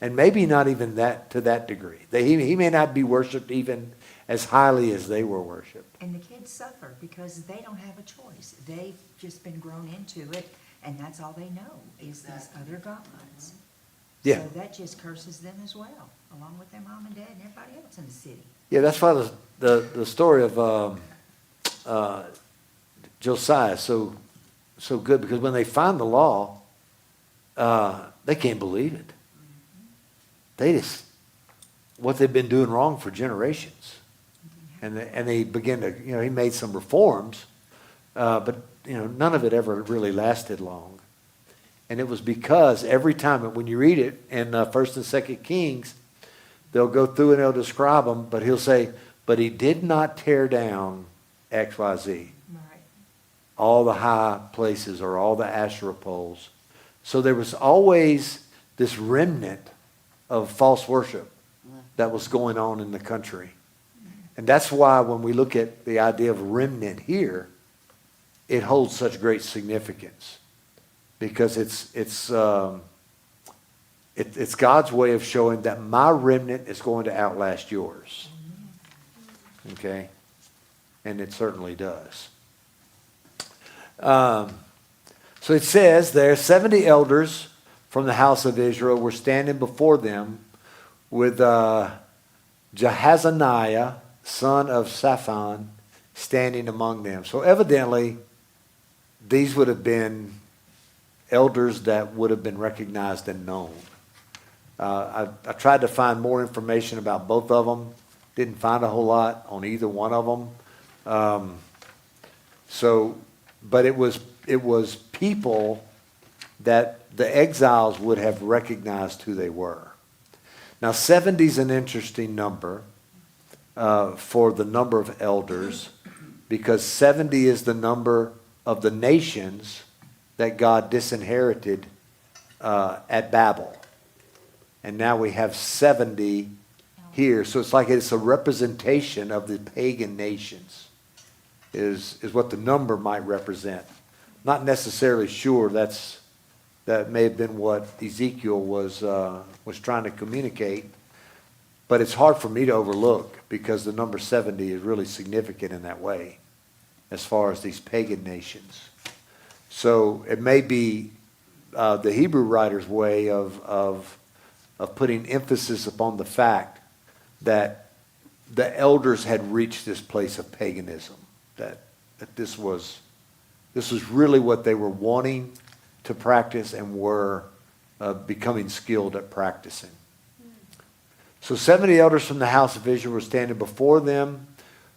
Speaker 9: And maybe not even that to that degree. He may not be worshipped even as highly as they were worshipped.
Speaker 1: And the kids suffer because they don't have a choice. They've just been grown into it, and that's all they know is these other gods.
Speaker 9: Yeah.
Speaker 1: So that just curses them as well, along with their mom and dad and everybody else in the city.
Speaker 9: Yeah, that's why the story of Josiah is so good, because when they find the law, they can't believe it. What they've been doing wrong for generations. And they begin to, he made some reforms, but, none of it ever really lasted long. And it was because every time, when you read it in 1st and 2nd Kings, they'll go through and they'll describe them, but he'll say, but he did not tear down X, Y, Z.
Speaker 1: Right.
Speaker 9: All the high places or all the Asherah poles. So there was always this remnant of false worship that was going on in the country. And that's why when we look at the idea of remnant here, it holds such great significance. Because it's God's way of showing that my remnant is going to outlast yours. Okay? And it certainly does. So it says there, 70 elders from the house of Israel were standing before them with Jahaziah, son of Shaphan, standing among them. So evidently, these would have been elders that would have been recognized and known. I tried to find more information about both of them. Didn't find a whole lot on either one of them. But it was people that the exiles would have recognized who they were. Now, 70 is an interesting number for the number of elders, because 70 is the number of the nations that God disinherited at Babel. And now we have 70 here. So it's like it's a representation of the pagan nations is what the number might represent. Not necessarily sure that may have been what Ezekiel was trying to communicate. But it's hard for me to overlook because the number 70 is really significant in that way as far as these pagan nations. So it may be the Hebrew writer's way of putting emphasis upon the fact that the elders had reached this place of paganism, that this was really what they were wanting to practice and were becoming skilled at practicing. So 70 elders from the house of Israel were standing before them,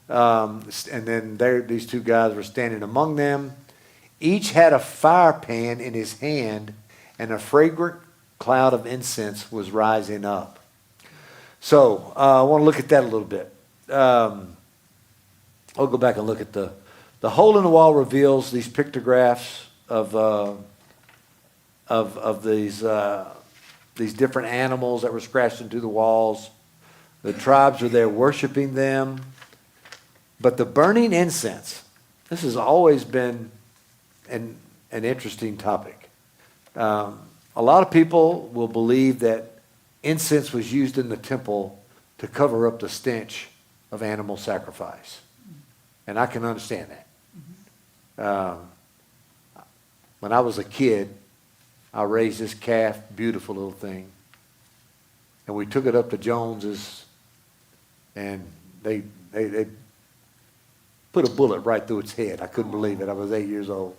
Speaker 9: and then these two guys were standing among them. Each had a fire pan in his hand, and a fragrant cloud of incense was rising up. So I want to look at that a little bit. I'll go back and look at the hole in the wall reveals these pictographs of these different animals that were scratched into the walls. The tribes are there worshiping them. But the burning incense, this has always been an interesting topic. A lot of people will believe that incense was used in the temple to cover up the stench of animal sacrifice. And I can understand that. When I was a kid, I raised this calf, beautiful little thing. And we took it up to Jones's, and they put a bullet right through its head. I couldn't believe it. I was 8 years old.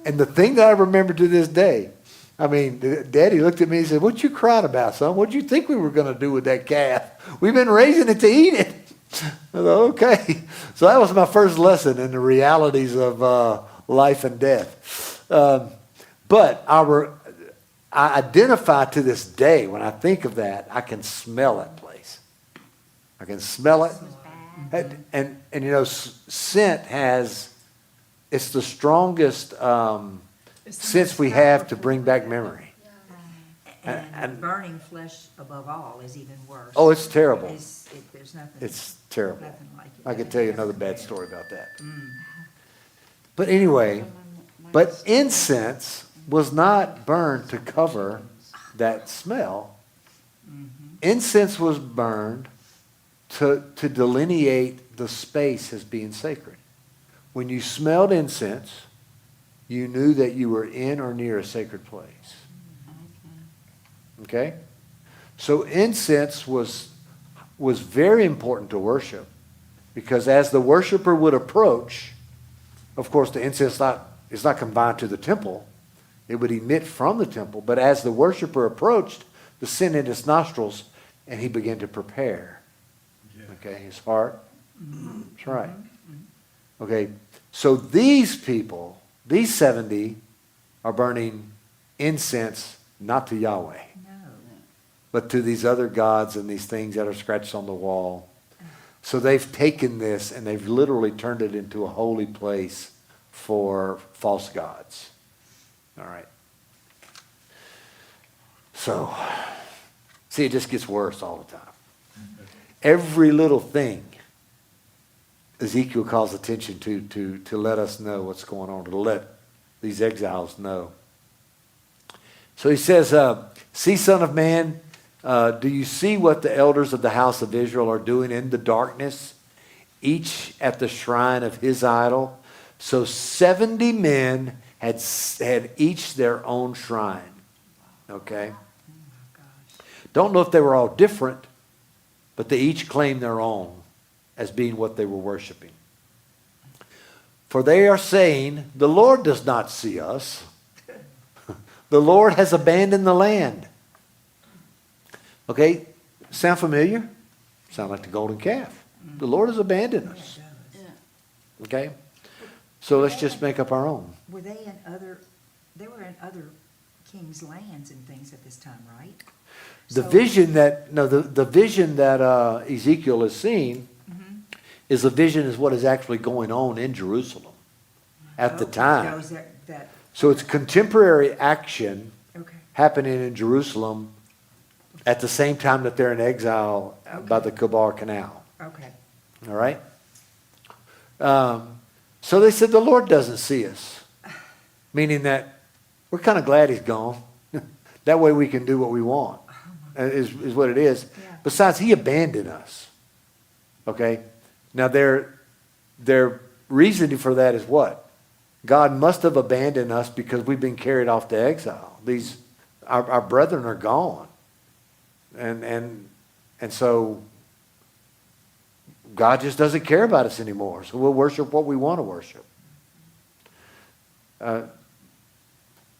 Speaker 9: And the thing that I remember to this day, I mean, Daddy looked at me and said, "What you crying about, son? What did you think we were going to do with that calf? We've been raising it to eat it." I thought, okay. So that was my first lesson in the realities of life and death. But I identify to this day, when I think of that, I can smell that place. I can smell it. And you know, scent it's the strongest sense we have to bring back memory.
Speaker 1: And burning flesh above all is even worse.
Speaker 9: Oh, it's terrible.
Speaker 1: There's nothing.
Speaker 9: It's terrible.
Speaker 1: Nothing like it.
Speaker 9: I could tell you another bad story about that. But anyway, but incense was not burned to cover that smell. Incense was burned to delineate the space as being sacred. When you smelled incense, you knew that you were in or near a sacred place. Okay? So incense was very important to worship, because as the worshiper would approach, of course the incense is not confined to the temple. It would emit from the temple, but as the worshiper approached, the sin in his nostrils, and he began to prepare. Okay, his heart. That's right. Okay, so these people, these 70, are burning incense not to Yahweh, but to these other gods and these things that are scratched on the wall. So they've taken this and they've literally turned it into a holy place for false gods. All right. So, see, it just gets worse all the time. Every little thing Ezekiel calls attention to let us know what's going on, to let these exiles know. So he says, "See, son of man, do you see what the elders of the house of Israel are doing in the darkness, each at the shrine of his idol?" So 70 men had each their own shrine. Okay? Don't know if they were all different, but they each claimed their own. as being what they were worshiping. For they are saying, the Lord does not see us. The Lord has abandoned the land. Okay, sound familiar? Sound like the golden calf. The Lord has abandoned us. Okay? So let's just make up our own.
Speaker 1: Were they they were in other kings' lands and things at this time, right?
Speaker 9: The
Speaker 1: So-
Speaker 9: vision that Ezekiel is seeing is a vision is what is actually going on in Jerusalem at the
Speaker 1: Okay,
Speaker 9: time.
Speaker 1: those that,
Speaker 9: So it's contemporary action
Speaker 1: okay,
Speaker 9: happening in Jerusalem at the same time that they're in exile by the Kabar Canal.
Speaker 1: okay.
Speaker 9: All right? So they said, the Lord doesn't see us. Meaning that we're kind of glad he's gone. That way we can do what we want, is what it is.
Speaker 1: Yeah.
Speaker 9: Besides, he abandoned us. Okay? Now, their reasoning for that is what? God must have abandoned us because we've been carried off to exile. Our brethren are gone. And so God just doesn't care about us anymore. So we'll worship what we want to worship.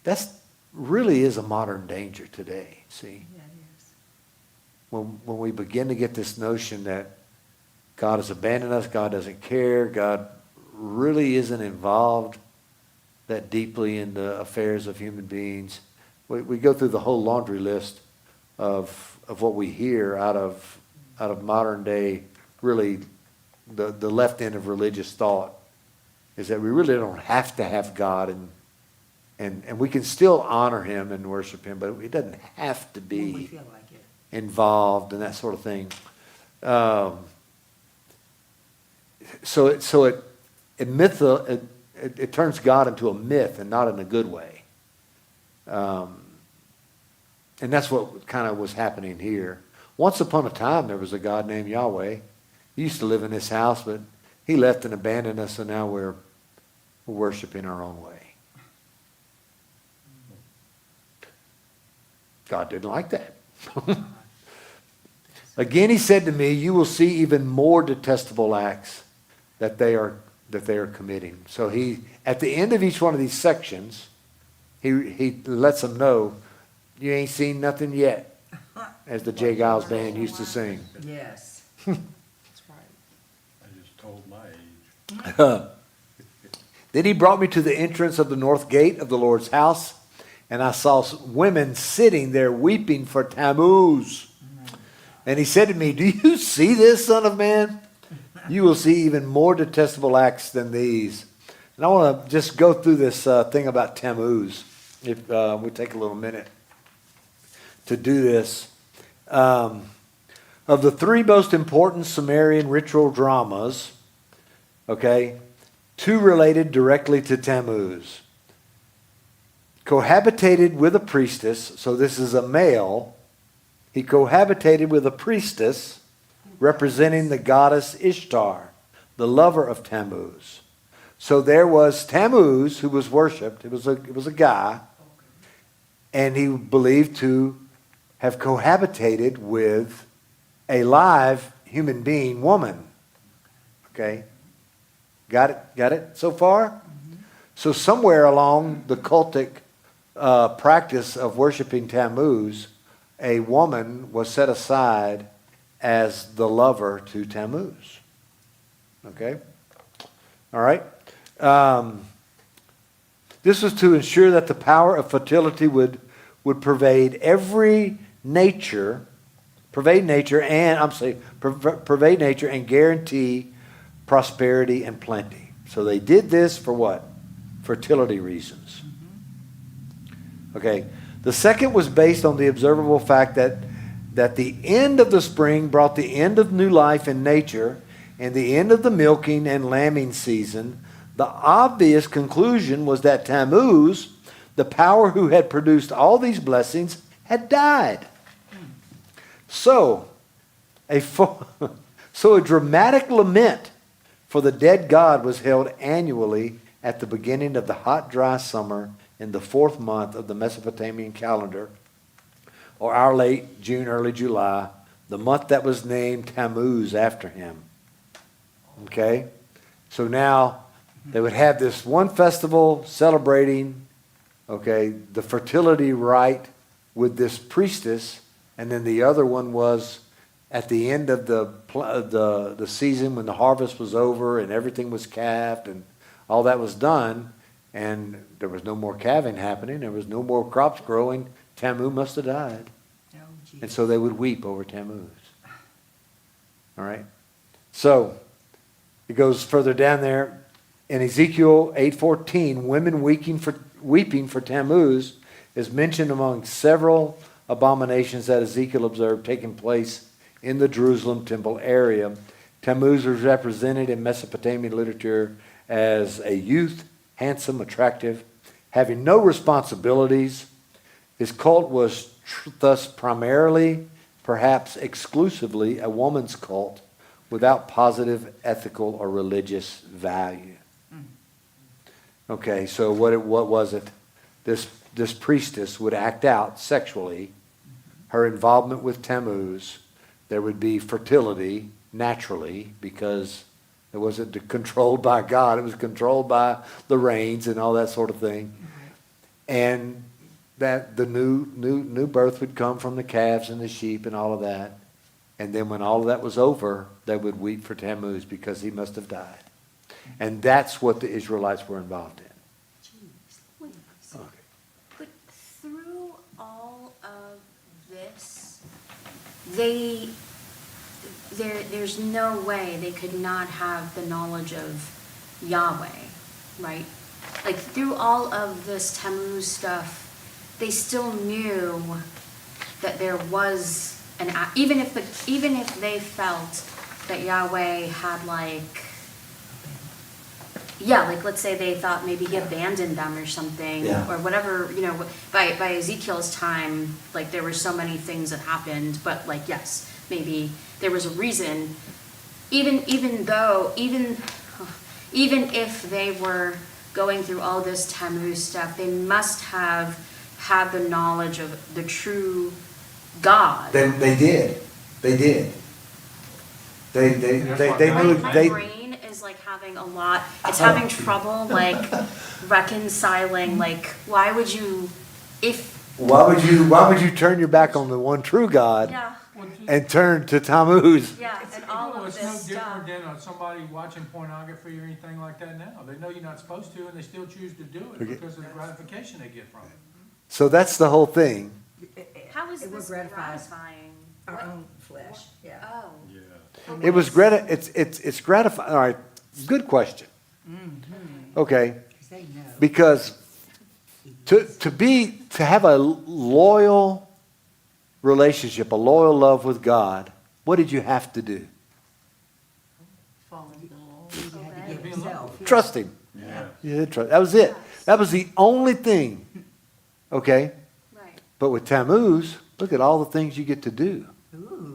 Speaker 9: That's really is a modern danger today, see?
Speaker 1: Yeah, it is.
Speaker 9: When we begin to get this notion that God has abandoned us, God doesn't care, God really isn't involved that deeply in the affairs of human beings. We go through the whole laundry list of what we hear out of modern day, really the left end of religious thought, is that we really don't have to have God, and we can still honor him and worship him, but it doesn't have to
Speaker 1: When
Speaker 9: be
Speaker 1: we feel like it.
Speaker 9: involved and that sort of thing. So it turns God into a myth and not in a good way. And that's what kind of was happening here. Once upon a time, there was a God named Yahweh. He used to live in this house, but he left and abandoned us, and now we're worshiping our own way. God didn't like that. Again, he said to me, you will see even more detestable acts that they are committing. So he, at the end of each one of these sections, he lets them know, you ain't seen nothing yet, as the J. Giles band used to sing.
Speaker 1: Yes.
Speaker 5: That's right.
Speaker 8: I just told my age.
Speaker 9: Then he brought me to the entrance of the north gate of the Lord's house, and I saw women sitting there weeping for Tammuz. And he said to me, do you see this, son of man? You will see even more detestable acts than these. And I want to just go through this thing about Tammuz, if we take a little minute to do this. Of the three most important Sumerian ritual dramas, okay, two related directly to Tammuz. Cohabitated with a priestess, so this is a male. He cohabitated with a priestess representing the goddess Ishtar, the lover of Tammuz. So there was Tammuz who was worshipped. It was a guy, and he believed to have cohabitated with a live human being woman. Okay? Got it so far? Mm-hmm. So somewhere along the cultic practice of worshiping Tammuz, a woman was set aside as the lover to Tammuz. Okay? All right? This was to ensure that the power of fertility would pervade nature and guarantee prosperity and plenty. So they did this for what? Fertility reasons. Okay. The second was based on the observable fact that the end of the spring brought the end of new life in nature and the end of the milking and lambing season. The obvious conclusion was that Tammuz, the power who had produced all these blessings, had died. So a dramatic lament for the dead god was held annually at the beginning of the hot, dry summer in the 4th month of the Mesopotamian calendar, or our late June, early July, the month that was named Tammuz after him. Okay? So now they would have this one festival celebrating, okay, the fertility rite with this priestess, and then the other one was at the end of the season when the harvest was over and everything was calved and all that was done, and there was no more calving happening, there was no more crops growing, Tammuz must have died.
Speaker 1: Oh, geez.
Speaker 9: And so they would weep over Tammuz. All right? So, it goes further down there. In Ezekiel 8:14, women weeping for Tammuz is mentioned among several abominations that Ezekiel observed taking place in the Jerusalem temple area. Tammuz was represented in Mesopotamian literature as a youth, handsome, attractive, having no responsibilities. His cult was thus primarily, perhaps exclusively, a woman's cult without positive ethical or religious value. Okay, so what was it? This priestess would act out sexually. Her involvement with Tammuz, there would be fertility naturally because it wasn't controlled by God. It was controlled by the rains and all that sort of thing. And that the new birth would come from the calves and the sheep and all of that. And then when all of that was over, they would weep for Tammuz because he must have died. And that's what the Israelites were involved in.
Speaker 2: Wait,
Speaker 9: Okay.
Speaker 2: but through all of this, there's no way they could not have the knowledge of Yahweh, right? Like through all of this Tammuz stuff, they still knew that there was even if they felt that Yahweh had like let's say they thought maybe he abandoned them or something,
Speaker 9: Yeah.
Speaker 2: or whatever, by Ezekiel's time, like there were so many things that happened, but like yes, maybe there was a reason, even if they were going through all this Tammuz stuff, they must have had the knowledge of the true God.
Speaker 9: They did. They did. They knew.
Speaker 2: My brain is like having having trouble like reconciling, like why would you
Speaker 9: turn your back on the one true God
Speaker 2: yeah
Speaker 9: and turn to Tammuz?
Speaker 2: and all
Speaker 8: Well,
Speaker 2: of
Speaker 8: it's
Speaker 2: this
Speaker 8: no
Speaker 2: stuff.
Speaker 8: different than somebody watching pornography or anything like that now. They know you're not supposed to, and they still choose to do it
Speaker 9: Okay.
Speaker 8: because of the gratification they get from it.
Speaker 9: So that's the whole thing.
Speaker 2: How is
Speaker 1: It will
Speaker 2: this
Speaker 1: gratify
Speaker 2: gratifying?
Speaker 1: Our
Speaker 2: What-
Speaker 1: own flesh, yeah.
Speaker 2: Oh.
Speaker 9: It was it's gratifying. All right, good question. Okay,
Speaker 1: 'Cause they know.
Speaker 9: because to have a loyal relationship, a loyal love with God, what did you have to do?
Speaker 4: Follow the law.
Speaker 1: You had to
Speaker 8: Be
Speaker 1: give
Speaker 8: in
Speaker 1: yourself.
Speaker 8: love.
Speaker 1: yeah.
Speaker 9: Trust Him.
Speaker 3: Yeah.
Speaker 9: Yeah, trust. That was it. That was the only thing. Okay,
Speaker 2: Right.
Speaker 9: but with Tammuz, look at all the things you get to do.
Speaker 1: Ooh.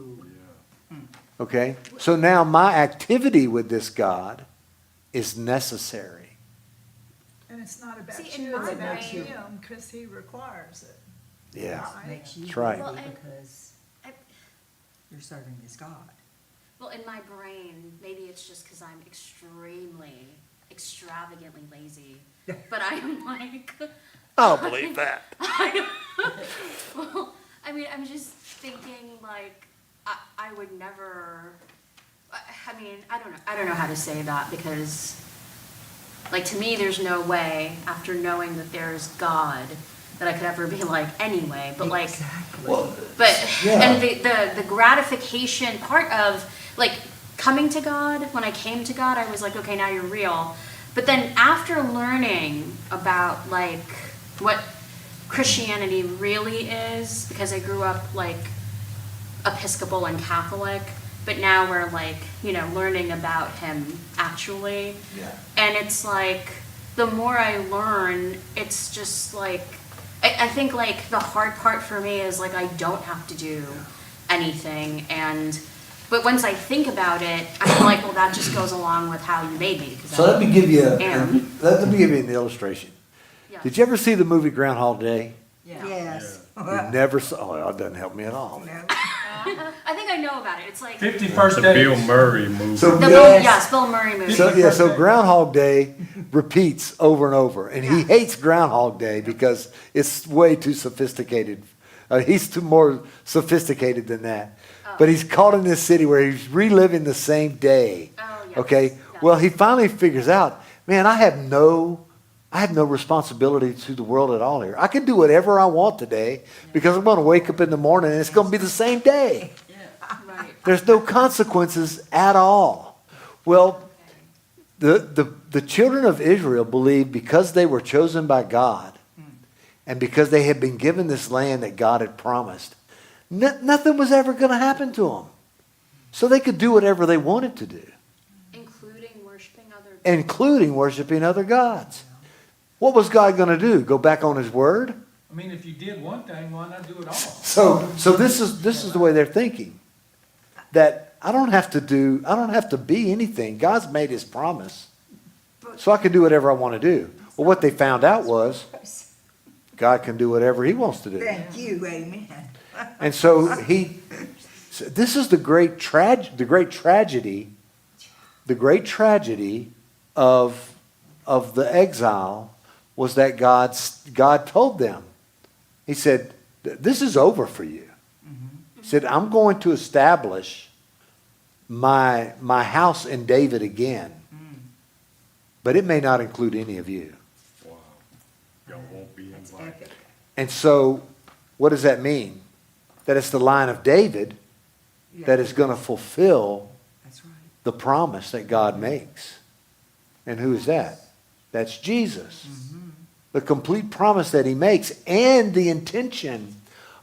Speaker 9: Okay, so now my activity with this God is necessary.
Speaker 5: And it's not about
Speaker 2: See, in
Speaker 5: you, it's
Speaker 2: my
Speaker 5: about
Speaker 2: brain-
Speaker 5: him, because he requires it.
Speaker 9: Yeah.
Speaker 5: Right?
Speaker 1: Makes you
Speaker 9: That's right.
Speaker 1: happy
Speaker 2: Well,
Speaker 1: because
Speaker 2: I-
Speaker 1: you're serving this God.
Speaker 2: Well, in my brain, maybe it's just because I'm extravagantly lazy, but I'm like,
Speaker 9: I don't believe that.
Speaker 2: well, I mean, I'm just thinking like, I would never, I mean, I don't know how to say that because, like, to me, there's no way, after knowing that there's God, that I could ever be like, anyway, but like,
Speaker 1: Exactly.
Speaker 2: and the gratification part of like coming to God, when I came to God, I was like, okay, now you're real. But then after learning about like what Christianity really is, because I grew up like Episcopal and Catholic, but now we're like, learning about him actually.
Speaker 9: Yeah.
Speaker 2: And it's like, the more I learn, it's just like, I think like the hard part for me is like I don't have to do anything, but once I think about it, I'm like, well, that just goes along with how you made me. 'Cause
Speaker 9: So
Speaker 2: I
Speaker 9: let me give you
Speaker 2: am.
Speaker 9: let me give you an illustration.
Speaker 2: Yeah.
Speaker 9: Did you ever see the movie Groundhog Day?
Speaker 1: Yes.
Speaker 9: You never saw. Oh, that doesn't help me at all.
Speaker 1: No.
Speaker 2: I think I know about it. It's like
Speaker 8: 51st
Speaker 3: The
Speaker 8: days.
Speaker 3: Bill Murray movie.
Speaker 9: So
Speaker 2: the
Speaker 9: yes.
Speaker 2: Bill Murray movie.
Speaker 9: So Groundhog Day repeats over and over, and he hates Groundhog Day because it's way too sophisticated. He's too more sophisticated than that. But he's caught in this city where he's reliving the same day.
Speaker 2: Oh, yes.
Speaker 9: Okay.
Speaker 2: Yes.
Speaker 9: Well, he finally figures out, man, I have no responsibility to the world at all here. I can do whatever I want today because I'm going to wake up in the morning and it's going to be the same day.
Speaker 2: Right.
Speaker 9: There's no consequences at all. Well, the children of Israel believed because they were chosen by God and because they had been given this land that God had promised, nothing was ever going to happen to them. So they could do whatever they wanted to do, including worshiping other gods. What was God going to do? Go back on his word?
Speaker 8: I mean, if you did one thing, why not do it all?
Speaker 9: So this is the way they're thinking. That I don't have to be anything. God's made his promise. So I can do whatever I want to do. Well, what they found out was God can do whatever he wants to do.
Speaker 1: Thank you, amen.
Speaker 9: And so this is the great tragedy of the exile was that God told them. He said, this is over for you. He said, I'm going to establish my house in David again. But it may not include any of you.
Speaker 3: Wow. Y'all won't be invited.
Speaker 9: And so what does that mean? That it's the line of David that is going to fulfill
Speaker 1: That's right.
Speaker 9: the promise that God makes. And who is that? That's Jesus. The complete promise that he makes and the intention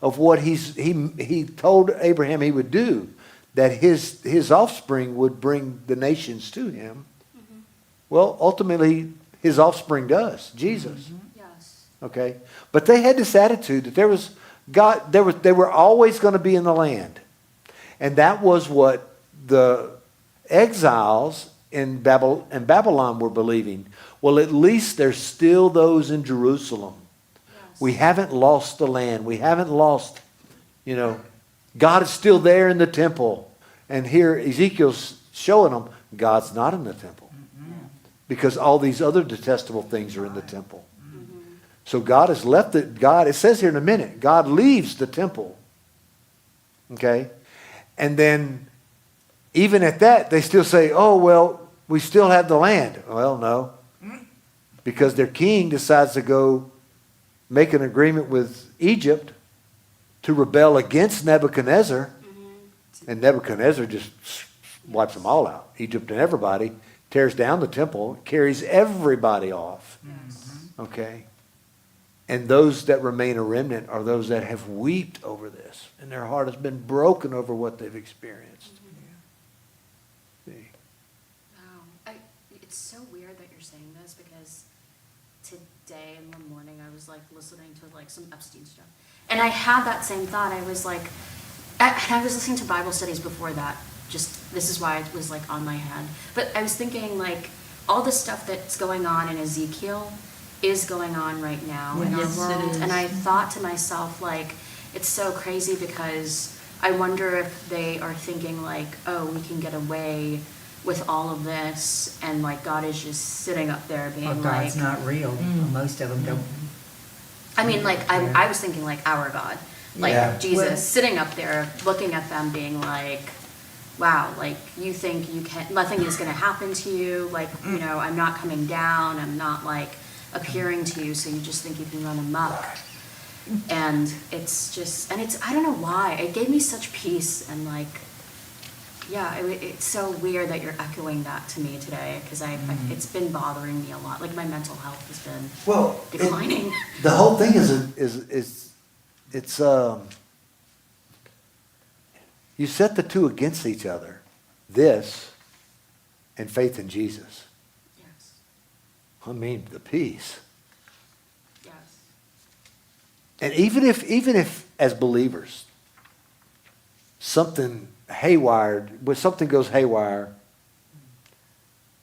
Speaker 9: of what he told Abraham he would do, that his offspring would bring the nations to him. Well, ultimately, his offspring does, Jesus.
Speaker 2: Yes.
Speaker 9: Okay? But they had this attitude that they were always going to be in the land. And that was what the exiles in Babylon were believing. Well, at least there's still those in Jerusalem.
Speaker 2: Yes.
Speaker 9: We haven't lost the land. We haven't lost, God is still there in the temple. And here Ezekiel's showing them God's not in the temple. Because all these other detestable things are in the temple. So God has left it. It says here in a minute, God leaves the temple. Okay? And then even at that, they still say, oh, well, we still have the land. Well, no. Because their king decides to go make an agreement with Egypt to rebel against Nebuchadnezzar. And Nebuchadnezzar just wipes them all out. Egypt and everybody. Tears down the temple. Carries everybody off. Okay? And those that remain a remnant are those that have wept over this. And their heart has been broken over what they've experienced. See?
Speaker 2: Wow. It's so weird that you're saying this because today in the morning I was like listening to like some Epstein stuff. And I had that same thought. I was like, I was listening to Bible studies before that. Just, this is why it was like on my head. But I was thinking like all the stuff that's going on in Ezekiel is going on right now in our
Speaker 4: Yes, it
Speaker 2: world.
Speaker 4: is.
Speaker 2: And I thought to myself like, it's so crazy because I wonder if they are thinking like, oh, we can get away with all of this, and like God is just sitting up there being
Speaker 10: Well,
Speaker 2: like,
Speaker 10: God's not real. Most of them don't.
Speaker 2: I mean, like I was thinking like our God, like
Speaker 9: Yeah.
Speaker 2: Jesus
Speaker 10: Well-
Speaker 2: sitting up there looking at them being like, wow, like you think you can, nothing is going to happen to you, like, I'm not coming down, I'm not like appearing to you, so you just think you can run amok. And it's just, I don't know why, it gave me such peace. And like, yeah, it's so weird that you're echoing that to me today, because it's been bothering me a lot. Like my mental health has been declining.
Speaker 9: The whole thing it's you set the two against each other, this and faith in Jesus.
Speaker 2: Yes,
Speaker 9: I mean, the peace.
Speaker 2: yes.
Speaker 9: And even if as believers, something goes haywire,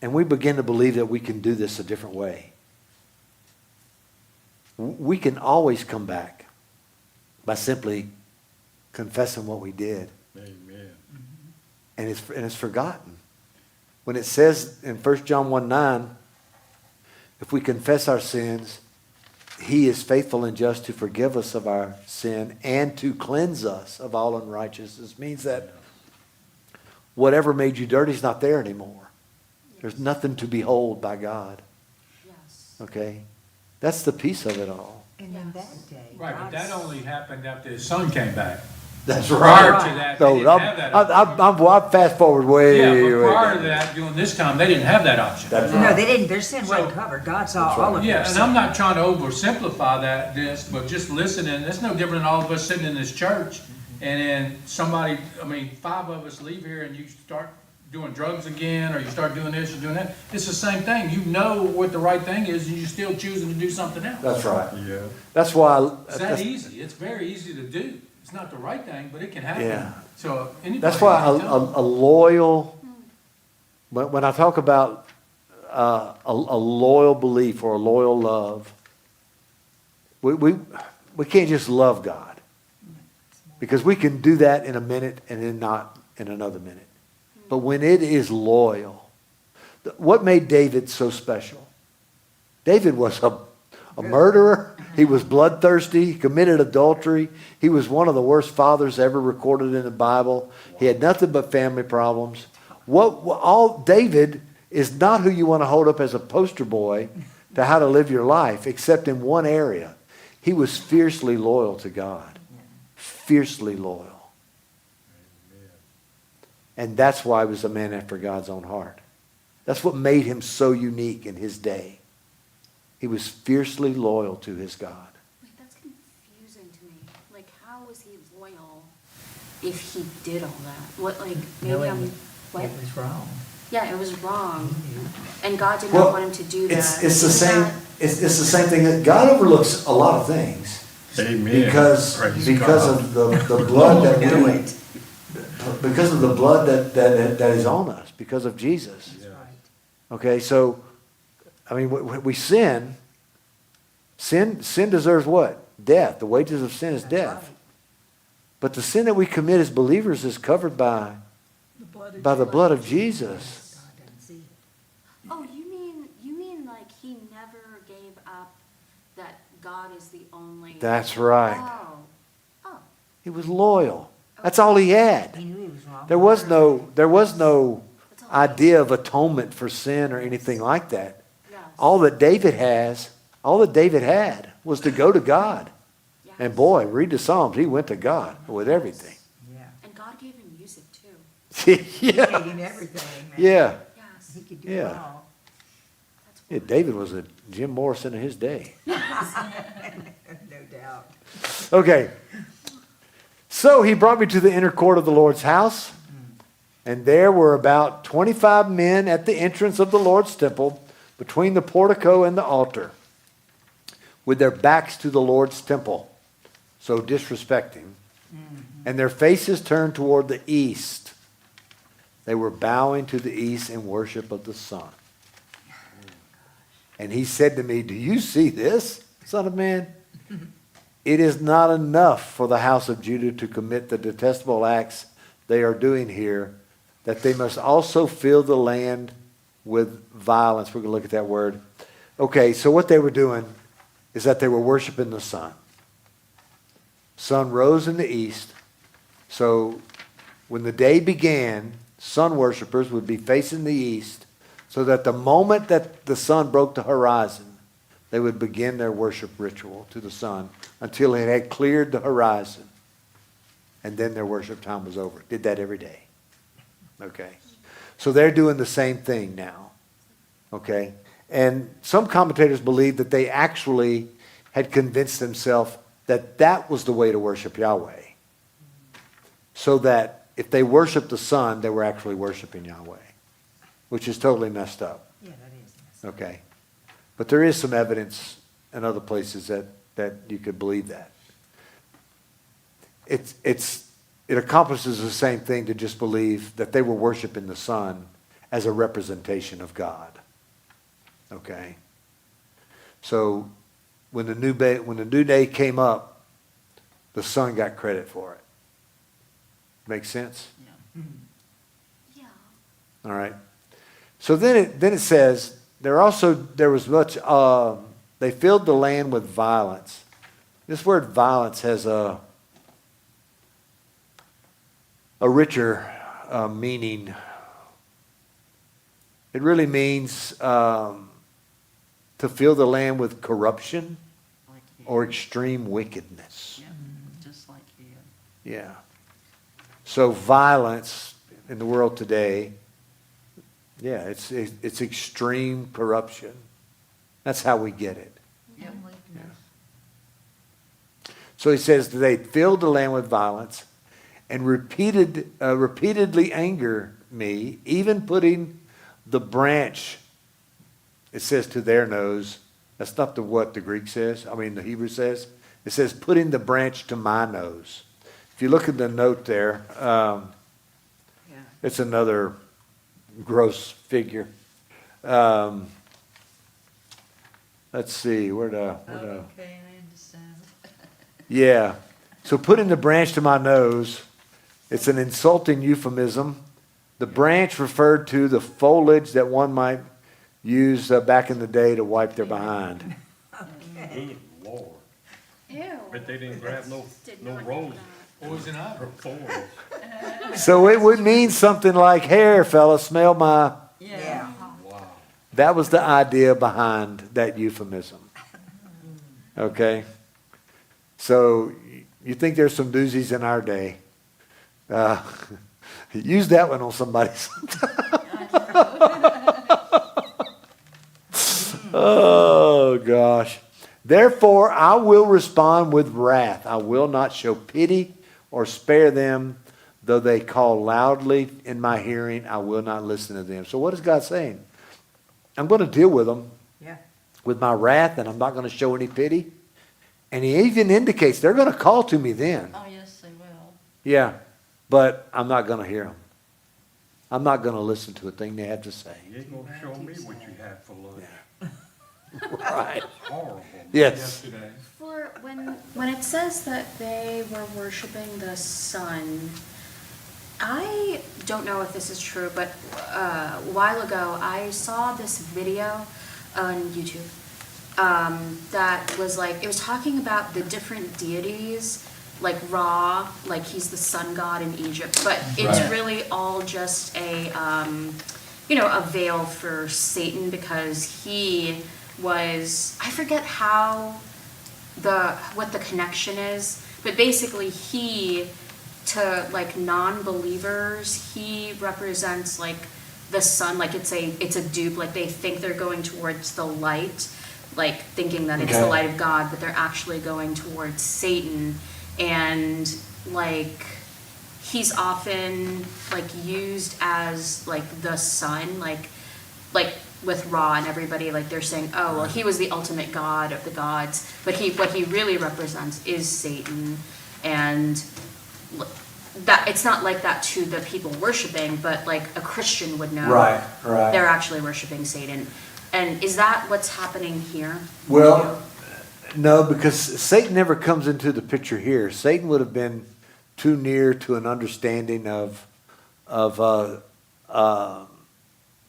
Speaker 9: and we begin to believe that we can do this a different way, we can always come back by simply confessing what we did
Speaker 3: Amen.
Speaker 9: And it's forgotten. When it says in 1 John 1:9, if we confess our sins, he is faithful and just to forgive us of our sin and to cleanse us of all unrighteousness. Means that whatever made you dirty is not there anymore. There's nothing to behold by God.
Speaker 2: Yes.
Speaker 9: Okay? That's the piece of it all.
Speaker 1: And in that day.
Speaker 8: Right, but that
Speaker 1: God's-
Speaker 8: only happened after his son came back.
Speaker 9: That's
Speaker 8: Prior
Speaker 9: right.
Speaker 8: to that, they
Speaker 9: No,
Speaker 8: didn't have that option.
Speaker 9: I'm fast forward way,
Speaker 8: Yeah, but
Speaker 9: way
Speaker 8: prior
Speaker 9: down.
Speaker 8: to that, during this time, they didn't have that option.
Speaker 9: That's
Speaker 1: No,
Speaker 9: right.
Speaker 1: they didn't, their sin wasn't
Speaker 8: So-
Speaker 1: covered. God saw all of their
Speaker 8: Yeah,
Speaker 1: sin.
Speaker 8: and I'm not trying to oversimplify this, but just listening, that's no different than all of us sitting in this church, and then somebody, 5 of us leave here and you start doing drugs again, or you start doing this or doing that. It's the same thing. You know what the right thing is, and you're still choosing to do something else.
Speaker 9: That's right.
Speaker 3: Yeah.
Speaker 9: That's why.
Speaker 8: It's that easy. It's very easy to do. It's not the right thing, but it can happen.
Speaker 9: Yeah.
Speaker 8: So anybody.
Speaker 9: That's why
Speaker 8: can tell them.
Speaker 9: a loyal, when I talk about a loyal belief or a loyal love, we can't just love God. Because we can do that in a minute and then not in another minute. But when it is loyal, what made David so special? David was a murderer. He was bloodthirsty. He committed adultery. He was one of the worst fathers ever recorded in the Bible. He had nothing but family problems. All David is not who you want to hold up as a poster boy to how to live your life, except in one area. He was fiercely loyal to God. Fiercely loyal. And that's why he was a man after God's own heart. That's what made him so unique in his day. He was fiercely loyal to his God.
Speaker 2: Wait, that's confusing to me. Like, how was he loyal if he did all that? What, like, maybe
Speaker 10: Knowing
Speaker 2: I'm, what?
Speaker 10: It was wrong.
Speaker 2: Yeah, it was wrong. And God did
Speaker 9: Well,
Speaker 2: not want him to do that.
Speaker 9: It's the
Speaker 2: Isn't
Speaker 9: same.
Speaker 2: that-
Speaker 9: It's the same thing that God overlooks a lot of things
Speaker 3: Amen.
Speaker 9: because
Speaker 3: Praise
Speaker 9: of
Speaker 3: God.
Speaker 9: the blood that because of the blood that is on us because of Jesus.
Speaker 3: Yeah.
Speaker 9: Okay, so when we sin deserves what? Death. The wages of sin is death. But the sin that we commit as believers is covered by the blood of Jesus.
Speaker 1: God doesn't see it.
Speaker 2: Oh, you mean like he never gave up that God is the only.
Speaker 9: That's right.
Speaker 2: Oh,
Speaker 9: He was loyal. That's all he had.
Speaker 1: He knew he was wrong.
Speaker 9: There was no
Speaker 2: that's all.
Speaker 9: idea of atonement for sin or anything like that.
Speaker 2: Yes.
Speaker 9: All that David had was to go to God.
Speaker 2: Yes.
Speaker 9: And boy, read the Psalms. He went to God with everything.
Speaker 1: Yeah.
Speaker 2: And God gave him music too.
Speaker 1: He
Speaker 9: yeah.
Speaker 1: gave him everything. Man.
Speaker 9: Yeah.
Speaker 2: Yes.
Speaker 1: He could do
Speaker 9: Yeah.
Speaker 1: it all.
Speaker 2: That's
Speaker 9: Yeah, David was a Jim Morrison of his day.
Speaker 1: No doubt.
Speaker 9: Okay. So he brought me to the inner court of the Lord's house, and there were about 25 men at the entrance of the Lord's temple, between the portico and the altar, with their backs to the Lord's temple, so disrespecting, and their faces turned toward the east. They were bowing to the east in worship of the sun. And he said to me, "Do you see this, son of man? It is not enough for the house of Judah to commit the detestable acts they are doing here, that they must also fill the land with violence." We're going to look at that word. Okay, so what they were doing is that they were worshiping the sun. Sun rose in the east. So when the day began, sun worshipers would be facing the east, so that the moment that the sun broke the horizon, they would begin their worship ritual to the sun until it had cleared the horizon. And then their worship time was over. Did that every day. Okay. So they're doing the same thing now. Okay. And some commentators believe that they actually had convinced themselves that that was the way to worship Yahweh. So that if they worshiped the sun, they were actually worshiping Yahweh. Which is totally messed up.
Speaker 1: Yeah, that is. Messed up.
Speaker 9: Okay. But there is some evidence in other places that you could believe that. It accomplishes the same thing to just believe that they were worshiping the sun as a representation of God. Okay? So when the new day came up, the sun got credit for it. Make sense?
Speaker 2: Yeah.
Speaker 9: All right. So then it says, there was much, they filled the land with violence. This word violence has a richer meaning. It really means to fill the land with corruption
Speaker 4: Like here.
Speaker 9: or extreme wickedness.
Speaker 4: Yeah, just like here.
Speaker 9: Yeah. So violence in the world today, yeah, it's extreme corruption. That's how we get it.
Speaker 4: Yep.
Speaker 9: So he says they filled the land with violence and repeatedly anger me, even putting the branch, it says, to their nose. That's not what the Greek says. I mean, the Hebrew says. It says putting the branch to my nose. If you look at the note there, it's another gross figure. Let's see,
Speaker 4: Okay, I understand.
Speaker 9: yeah. So putting the branch to my nose, it's an insulting euphemism. The branch referred to the foliage that one might use back in the day to wipe their behind.
Speaker 3: Good Lord.
Speaker 2: Ew.
Speaker 3: Bet they didn't grab no
Speaker 2: Did not know
Speaker 3: rose
Speaker 2: that.
Speaker 8: Poison ivy.
Speaker 3: or thorns.
Speaker 9: So it would mean something like, here, fella, smell my...
Speaker 4: Yeah.
Speaker 3: Wow.
Speaker 9: That was the idea behind that euphemism. Okay? So you think there's some doozies in our day. Use that one on somebody sometime. Oh, gosh. Therefore, I will respond with wrath. I will not show pity or spare them. Though they call loudly in my hearing, I will not listen to them. So what is God saying? I'm going to deal with them with my wrath, and I'm not going to show any pity. And he even indicates they're going to call to me then.
Speaker 4: Oh, yes, they will.
Speaker 9: Yeah, but I'm not going to hear them. I'm not going to listen to a thing they have to say.
Speaker 3: You ain't gonna show me what you had for lunch.
Speaker 9: Right.
Speaker 3: Horrible.
Speaker 9: Yes.
Speaker 8: Yesterday.
Speaker 2: For when it says that they were worshiping the sun, I don't know if this is true, but a while ago I saw this video on YouTube that was like, it was talking about the different deities, like Ra, like he's the sun god in Egypt, but it's
Speaker 9: Right.
Speaker 2: really all just a a veil for Satan, because he was, I forget what the connection is, but basically to like non-believers, he represents like the sun, like it's a dupe, like they think they're going towards the light, like thinking that it's the
Speaker 9: Okay.
Speaker 2: light of God, but they're actually going towards Satan. And like he's often like used as like the sun, like with Ra and everybody, like they're saying, oh well, he was the ultimate god of the gods, but what he really represents is Satan. And that it's not like that to the people worshiping, but like a Christian would know
Speaker 9: Right.
Speaker 2: they're actually worshiping Satan. And is that what's happening here?
Speaker 9: Well, no, because Satan never comes into the picture here. Satan would have been too near to an understanding of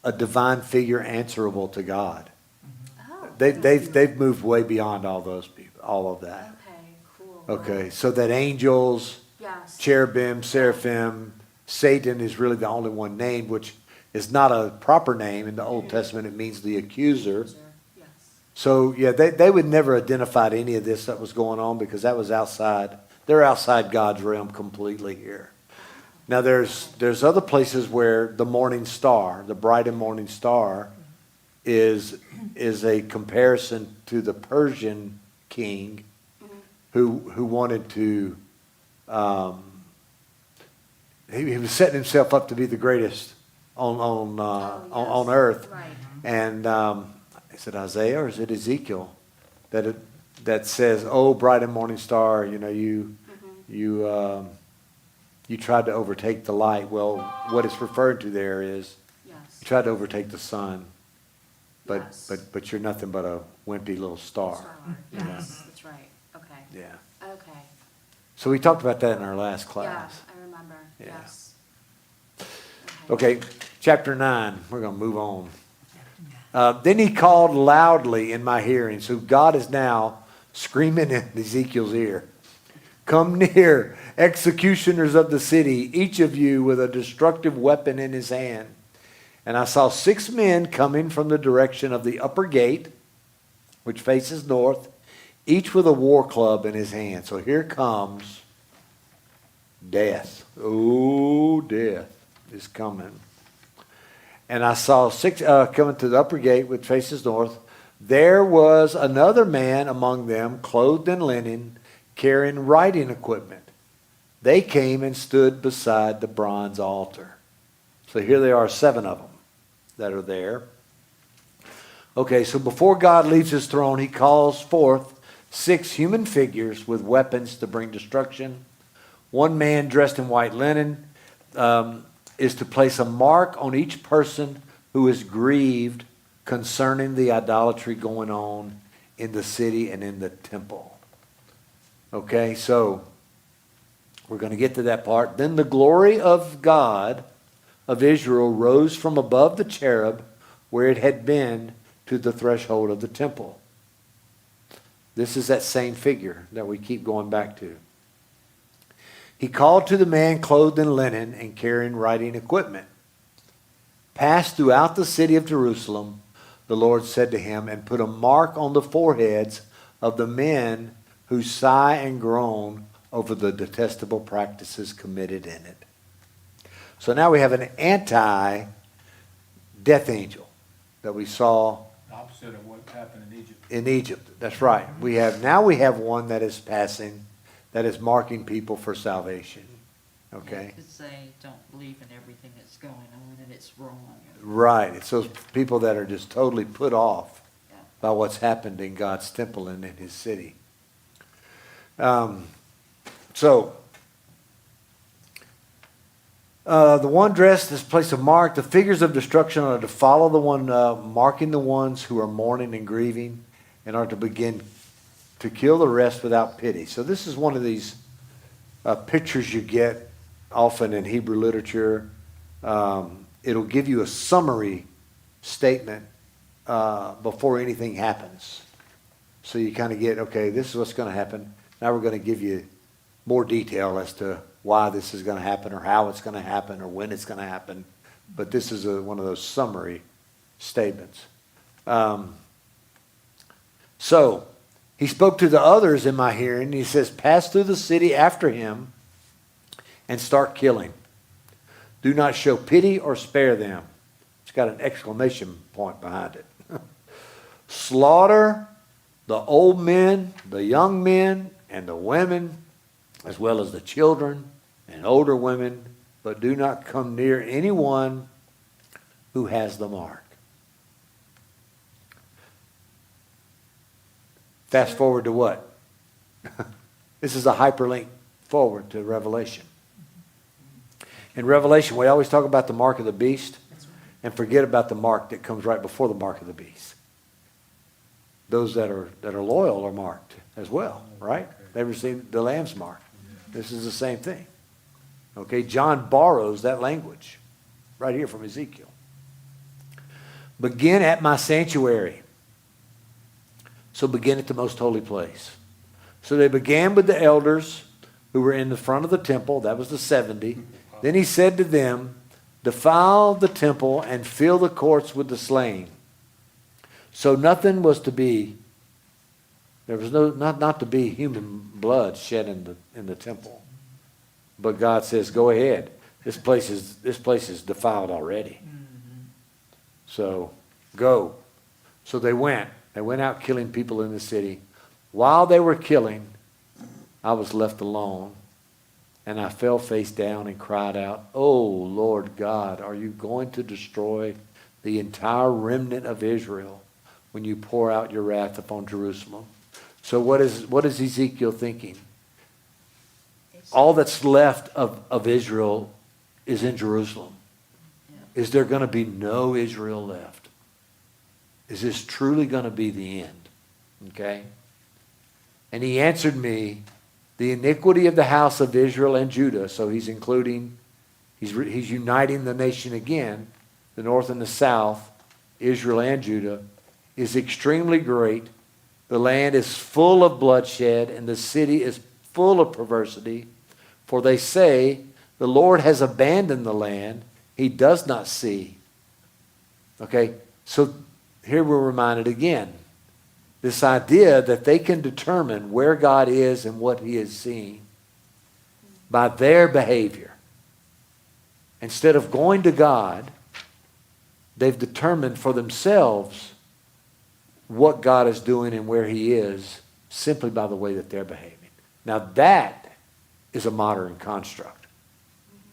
Speaker 9: a divine figure answerable to God.
Speaker 2: Oh,
Speaker 9: They've moved way beyond all those people, all of that.
Speaker 2: okay, cool.
Speaker 9: Okay, so that angels,
Speaker 2: Yes.
Speaker 9: cherubim, seraphim, Satan is really the only one named, which is not a proper name. In the Old Testament, it means the accuser.
Speaker 2: Yes.
Speaker 9: So, yeah, they would never identify any of this that was going on, because that was outside. They're outside God's realm completely here. Now, there's other places where the morning star, the bright and morning star, is a comparison to the Persian king who wanted to, he was setting himself up to be the greatest on earth.
Speaker 2: Right.
Speaker 9: And is it Isaiah or is it Ezekiel that says, "Oh, bright and morning star, you tried to overtake the light." Well, what it's referred to there is
Speaker 2: Yes.
Speaker 9: you tried to overtake the sun, but
Speaker 2: Yes.
Speaker 9: but you're nothing but a wimpy little star.
Speaker 2: Yes, that's right. Okay.
Speaker 9: Yeah.
Speaker 2: Okay.
Speaker 9: So we talked about that in our last
Speaker 2: Yeah,
Speaker 9: class.
Speaker 2: I remember.
Speaker 9: Yeah.
Speaker 2: Yes.
Speaker 9: Okay, chapter 9. We're going to move on. Then he called loudly in my hearing. So God is now screaming in Ezekiel's ear. Come near, executioners of the city, each of you with a destructive weapon in his hand. And I saw 6 men coming from the direction of the upper gate, which faces north, each with a war club in his hand. So here comes death. Oh, death is coming. And I saw 6 coming to the upper gate, which faces north. There was another man among them, clothed in linen, carrying writing equipment. They came and stood beside the bronze altar. So here they are, 7 of them that are there. Okay, so before God leaves his throne, he calls forth 6 human figures with weapons to bring destruction. One man dressed in white linen is to place a mark on each person who is grieved concerning the idolatry going on in the city and in the temple. Okay, so we're going to get to that part. Then the glory of God of Israel rose from above the cherub where it had been to the threshold of the temple. This is that same figure that we keep going back to. He called to the man clothed in linen and carrying writing equipment. Pass throughout the city of Jerusalem, the Lord said to him, and put a mark on the foreheads of the men who sigh and groan over the detestable practices committed in it. So now we have an anti-death angel that we saw
Speaker 8: Opposite of what happened in Egypt.
Speaker 9: in Egypt. That's right. We have one that is passing, that is marking people for salvation. Okay?
Speaker 4: Because they don't believe in everything that's going on and it's wrong.
Speaker 9: Right. It's those people that are just totally put off by what's happened in God's temple and in his city. The one dressed is place of mark. The figures of destruction are to follow the one marking the ones who are mourning and grieving, and are to begin to kill the rest without pity. So this is one of these pictures you get often in Hebrew literature. It'll give you a summary statement before anything happens. So you kind of get, okay, this is what's going to happen. Now we're going to give you more detail as to why this is going to happen, or how it's going to happen, or when it's going to happen. But this is one of those summary statements. So he spoke to the others in my hearing. He says, pass through the city after him and start killing. Do not show pity or spare them. It's got an exclamation point behind it. Slaughter the old men, the young men, and the women, as well as the children and older women, but do not come near anyone who has the mark. Fast forward to what? This is a hyperlink forward to Revelation. In Revelation, we always talk about the mark of the beast and forget about the mark that comes right before the mark of the beast. Those that are loyal are marked as well, right? They receive the Lamb's mark. This is the same thing. Okay, John borrows that language right here from Ezekiel. Begin at my sanctuary. So begin at the most holy place. So they began with the elders who were in the front of the temple. That was the 70. Then he said to them, defile the temple and fill the courts with the slain. So nothing was to be, there was not to be human blood shed in the temple. But God says, go ahead. This place is defiled already. So go. So they went. They went out killing people in the city. While they were killing, I was left alone. And I fell face down and cried out, oh, Lord God, are you going to destroy the entire remnant of Israel when you pour out your wrath upon Jerusalem? So what is Ezekiel thinking? All that's left of Israel is in Jerusalem. Is there going to be no Israel left? Is this truly going to be the end? Okay? And he answered me, the iniquity of the house of Israel and Judah, so he's including He's uniting the nation again, the north and the south, Israel and Judah, is extremely great. The land is full of bloodshed, and the city is full of perversity. For they say, the Lord has abandoned the land. He does not see. Okay, so here we're reminded again. This idea that they can determine where God is and what he is seeing by their behavior. Instead of going to God, they've determined for themselves what God is doing and where he is simply by the way that they're behaving. Now that is a modern construct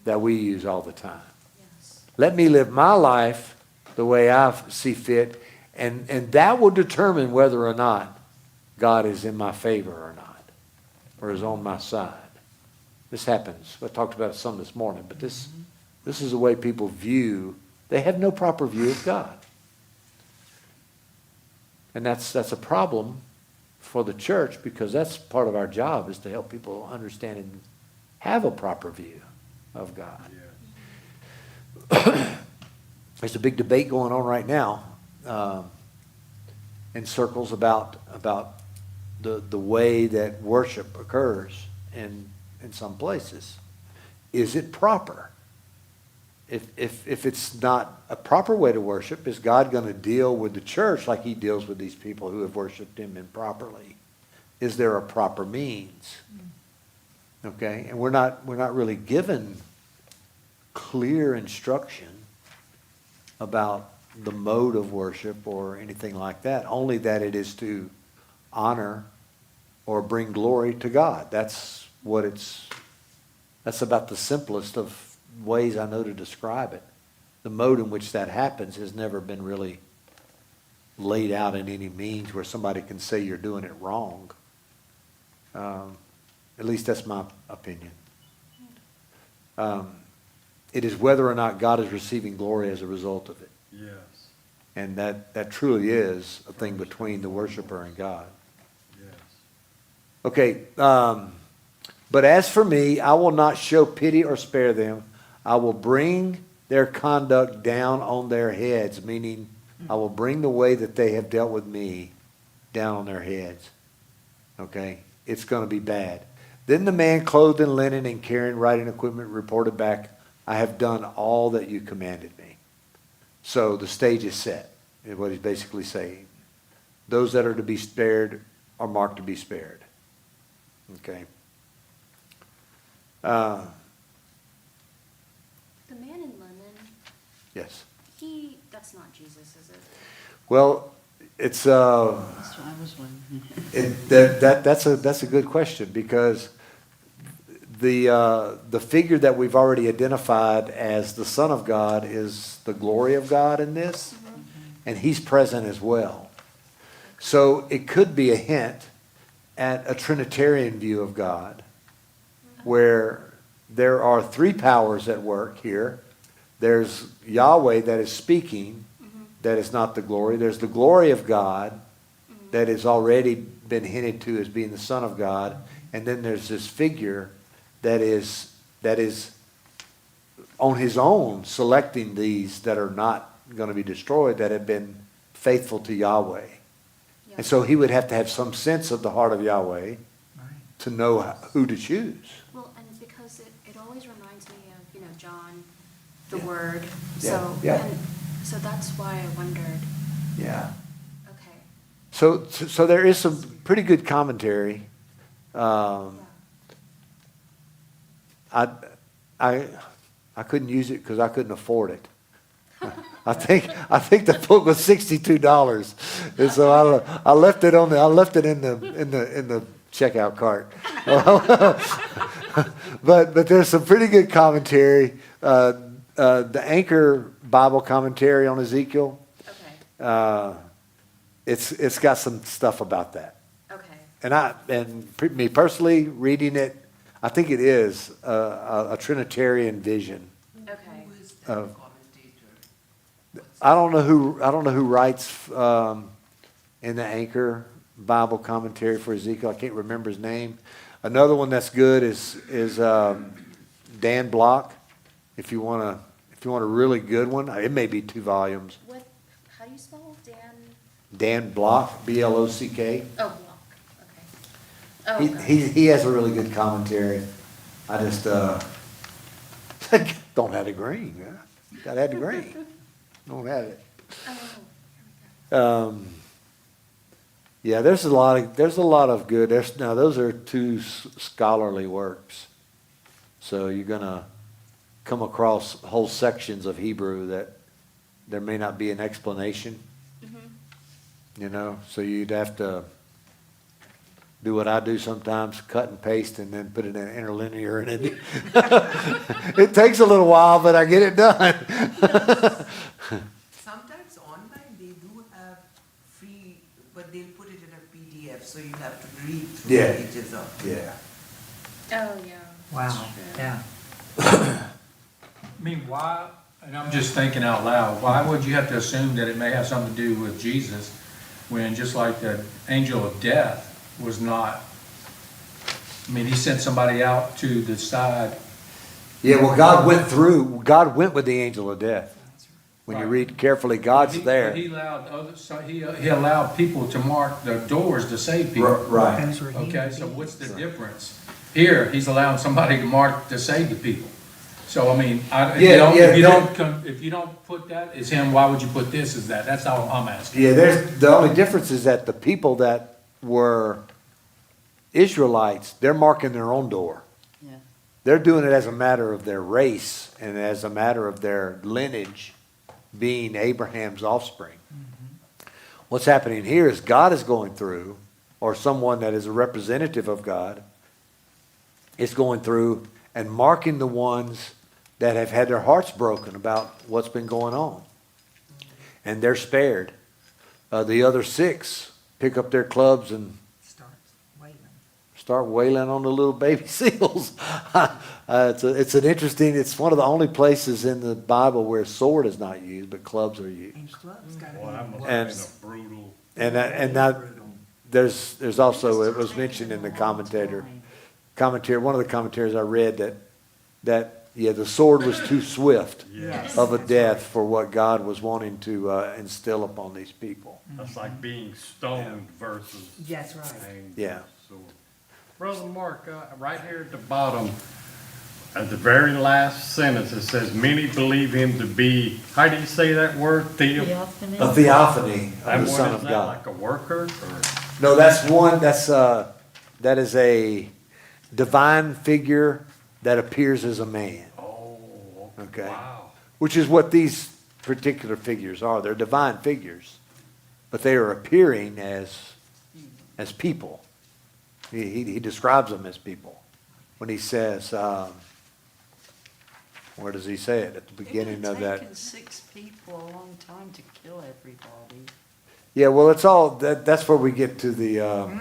Speaker 9: that we use all the time. Let me live my life the way I see fit, and that will determine whether or not God is in my favor or not, or is on my side. This happens. I talked about it some this morning, but this is the way people view. They have no proper view of God. And that's a problem for the church, because that's part of our job, is to help people understand and have a proper view of God. There's a big debate going on right now in circles about the way that worship occurs in some places. Is it proper? If it's not a proper way to worship, is God going to deal with the church like he deals with these people who have worshiped him improperly? Is there a proper means? Okay, and we're not really given clear instruction about the mode of worship or anything like that, only that it is to honor or bring glory to God. That's about the simplest of ways I know to describe it. The mode in which that happens has never been really laid out in any means where somebody can say you're doing it wrong. At least that's my opinion. It is whether or not God is receiving glory as a result of it.
Speaker 3: Yes.
Speaker 9: And that truly is a thing between the worshiper and God.
Speaker 3: Yes.
Speaker 9: Okay, but as for me, I will not show pity or spare them. I will bring their conduct down on their heads, meaning I will bring the way that they have dealt with me down on their heads. Okay, it's going to be bad. Then the man clothed in linen and carrying writing equipment reported back, I have done all that you commanded me. So the stage is set, is what he's basically saying. Those that are to be spared are marked to be spared. Okay.
Speaker 2: The man in linen,
Speaker 9: Yes.
Speaker 2: that's not Jesus, is it?
Speaker 9: Well, it's
Speaker 4: That's what I was wondering.
Speaker 9: that's a good question, because the figure that we've already identified as the Son of God is the glory of God in this, and he's present as well. So it could be a hint at a Trinitarian view of God, where there are three powers at work here. There's Yahweh that is speaking, that is not the glory. There's the glory of God that has already been hinted to as being the Son of God. And then there's this figure that is on his own selecting these that are not going to be destroyed, that have been faithful to Yahweh.
Speaker 2: Yeah.
Speaker 9: And so he would have to have some sense of the heart of Yahweh to know who to choose.
Speaker 2: Well, and because it always reminds me of, John, the Word.
Speaker 9: Yeah,
Speaker 2: So,
Speaker 9: yeah.
Speaker 2: and so that's why I wondered,
Speaker 9: Yeah.
Speaker 2: okay.
Speaker 9: So there is some pretty good commentary.
Speaker 2: Yeah.
Speaker 9: I couldn't use it because I couldn't afford it. I think the book was $62, and so I left it in the checkout cart. but there's some pretty good commentary. The Anchor Bible commentary on Ezekiel.
Speaker 2: Okay.
Speaker 9: It's got some stuff about that.
Speaker 2: Okay.
Speaker 9: And me personally reading it, I think it is a Trinitarian vision.
Speaker 2: Okay.
Speaker 6: Who is that commentator?
Speaker 9: I don't know who writes in the Anchor Bible commentary for Ezekiel. I can't remember his name. Another one that's good is Dan Block. If you want a really good one, it may be 2 volumes.
Speaker 2: What, how do you spell Dan?
Speaker 9: Dan Block, B-L-O-C-K.
Speaker 2: Oh, Block, okay. Oh, okay.
Speaker 9: He has a really good commentary. I just, don't have the green, man. Gotta have the green. Don't have it.
Speaker 2: Oh, here we go.
Speaker 9: Yeah, there's a lot of good, now those are 2 scholarly works. So you're gonna come across whole sections of Hebrew that there may not be an explanation. You know, so you'd have to do what I do sometimes, cut and paste and then put it in interlinear, and it takes a little while, but I get it done.
Speaker 6: Sometimes online they do have free, but they'll put it in a PDF, so you have to read through
Speaker 9: Yeah.
Speaker 6: pages of.
Speaker 9: Yeah.
Speaker 2: Oh, yeah.
Speaker 10: Wow, yeah.
Speaker 8: I mean, why, and I'm just thinking out loud, why would you have to assume that it may have something to do with Jesus when just like the angel of death was not, I mean, he sent somebody out to decide.
Speaker 9: Yeah, well, God went with the angel of death. When you
Speaker 8: Right.
Speaker 9: read carefully, God's there.
Speaker 8: He allowed others, so he allowed people to mark the doors to save people.
Speaker 9: Right.
Speaker 10: Those were human
Speaker 8: Okay, so
Speaker 10: beings.
Speaker 8: what's the difference? Here, he's allowing somebody to mark to save the people. So, I mean, if you don't put that as him, why would you put this as that? That's all I'm asking.
Speaker 9: Yeah, the only difference is that the people that were Israelites, they're marking their own door.
Speaker 10: Yeah.
Speaker 9: They're doing it as a matter of their race and as a matter of their lineage being Abraham's offspring. What's happening here is God is going through, or someone that is a representative of God is going through and marking the ones that have had their hearts broken about what's been going on. And they're spared. The other 6 pick up their clubs and
Speaker 10: Starts wailing.
Speaker 9: start wailing on the little baby seals. It's one of the only places in the Bible where sword is not used, but clubs are used.
Speaker 10: And clubs gotta
Speaker 3: Boy, that
Speaker 10: be.
Speaker 3: must have
Speaker 9: And-
Speaker 3: been a brutal.
Speaker 9: And that, there's also, it was mentioned in the commentary, one of the commentaries I read that the sword was too swift
Speaker 10: Yes.
Speaker 9: of a death for what God was wanting to instill upon these people.
Speaker 3: That's like being stoned versus
Speaker 10: That's right.
Speaker 3: hanged.
Speaker 9: Yeah.
Speaker 3: So, Brother Mark, right here at the bottom, at the very last sentence, it says, many believe him to be, how do you say that word?
Speaker 10: Theophany.
Speaker 9: A theophany
Speaker 3: That
Speaker 9: of the
Speaker 3: one,
Speaker 9: Son
Speaker 3: is
Speaker 9: of
Speaker 3: that
Speaker 9: God.
Speaker 3: like a worker or?
Speaker 9: No, that is a divine figure that appears as a man.
Speaker 3: Oh,
Speaker 9: Okay.
Speaker 3: wow.
Speaker 9: Which is what these particular figures are. They're divine figures, but they are appearing as people. He describes them as people when he says, where does he say it? At the beginning of that.
Speaker 4: It would have taken 6 people a long time to kill everybody.
Speaker 9: Yeah, well, it's all that's where we get to the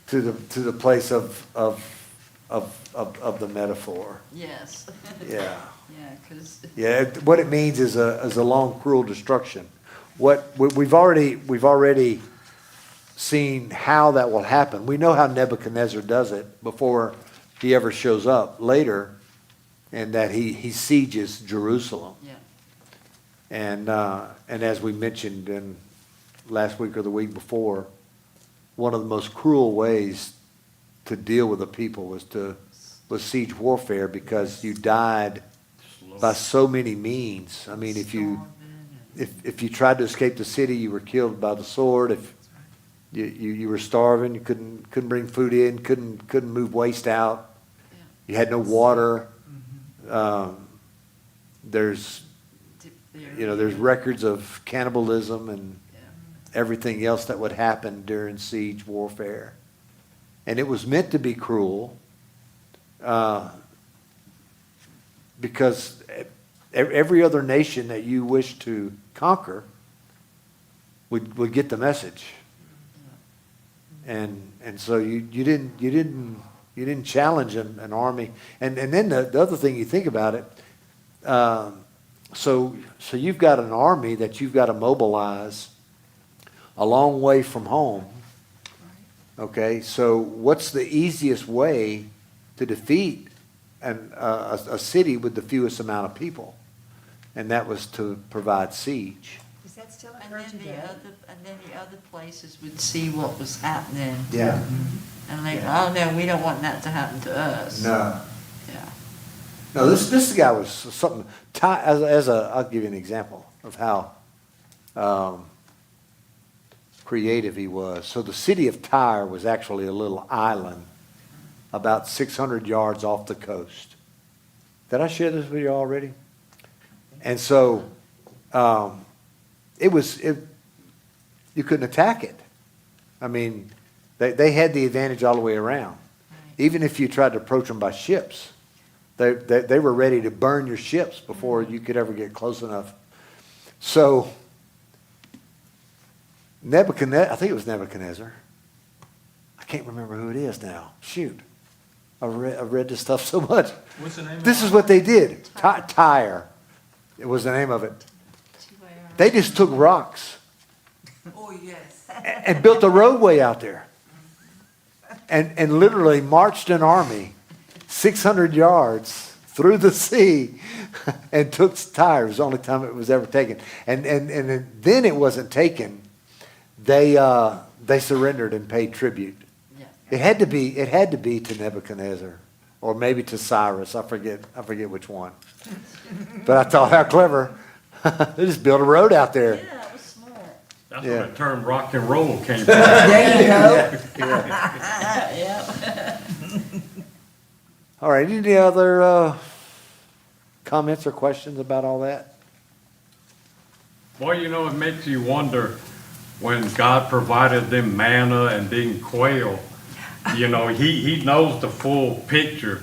Speaker 9: to the place of the metaphor.
Speaker 4: Yes.
Speaker 9: Yeah.
Speaker 4: Yeah, because.
Speaker 9: Yeah, what it means is a long, cruel destruction. We've already seen how that will happen. We know how Nebuchadnezzar does it before he ever shows up later, and that he sieges Jerusalem.
Speaker 4: Yeah.
Speaker 9: And as we mentioned in last week or the week before, one of the most cruel ways to deal with the people was siege warfare, because you died by so many means. I mean, if you tried to escape the city, you were killed by the sword. If you were starving, you couldn't bring food in, couldn't move waste out. You had no water. There's records of cannibalism and everything else that would happen during siege warfare. And it was meant to be cruel, because every other nation that you wish to conquer would get the message. And so you didn't challenge an army. And then the other thing, you think about it, so you've got an army that you've got to mobilize a long way from home. Okay, so what's the easiest way to defeat a city with the fewest amount of people, and that was to provide siege.
Speaker 1: Does that still
Speaker 4: And
Speaker 1: occur
Speaker 4: then
Speaker 1: today?
Speaker 4: the other places would see what was happening.
Speaker 9: Yeah.
Speaker 4: And they, oh no, we don't want that to happen to us.
Speaker 9: No.
Speaker 4: Yeah.
Speaker 9: No, this guy was something, I'll give you an example of how creative he was. So the city of Tyre was actually a little island about 600 yards off the coast. Did I share this with you already? And so you couldn't attack it. I mean, they had the advantage all the way around. Even if you tried to approach them by ships, they were ready to burn your ships before you could ever get close enough. So Nebuchadnezzar, I think it was Nebuchadnezzar. I can't remember who it is now. Shoot. I've read this stuff so much.
Speaker 8: What's the name of
Speaker 9: This
Speaker 8: it?
Speaker 9: is what they did. Tyre. It was the name of it. They just took rocks
Speaker 6: Oh, yes.
Speaker 9: and built a roadway out there. And literally marched an army 600 yards through the sea and took Tyre. It was the only time it was ever taken. And then it wasn't taken. They surrendered and paid tribute.
Speaker 4: Yeah.
Speaker 9: It had to be to Nebuchadnezzar, or maybe to Cyrus. I forget which one. But I thought, how clever! They just built a road out there.
Speaker 4: Yeah, it was smart.
Speaker 3: That's
Speaker 9: Yeah.
Speaker 3: where the term rock and roll came from.
Speaker 1: There you go.
Speaker 4: Yeah.
Speaker 9: All right. Any other comments or questions about all that?
Speaker 3: Boy, you know, it makes you wonder when God provided them manna and then quail. You know, he knows the full picture.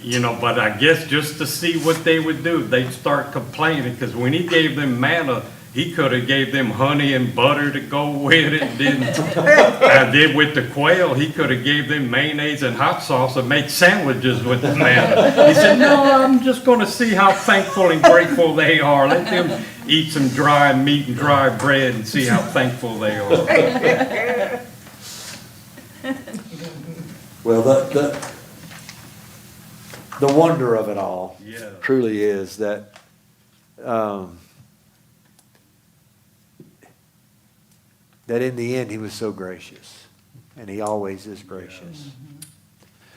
Speaker 3: You know, but I guess just to see what they would do, they'd start complaining, because when he gave them manna, he could have gave them honey and butter to go with it. And then with the quail, he could have gave them mayonnaise and hot sauce and make sandwiches with the manna. He said, no, I'm just going to see how thankful and grateful they are. Let them eat some dry meat and dry bread and see how thankful they are.
Speaker 9: Well, the wonder of it all
Speaker 3: Yeah.
Speaker 9: truly is that that in the end he was so gracious, and he always is gracious.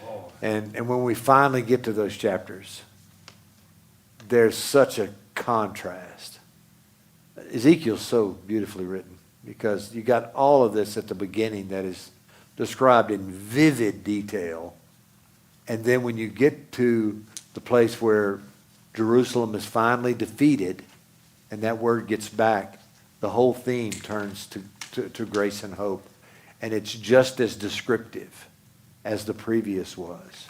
Speaker 3: Oh,
Speaker 9: And when we finally get to those chapters, there's such a contrast. Ezekiel's so beautifully written, because you got all of this at the beginning that is described in vivid detail. And then when you get to the place where Jerusalem is finally defeated, and that word gets back, the whole theme turns to grace and hope. And it's just as descriptive as the previous was.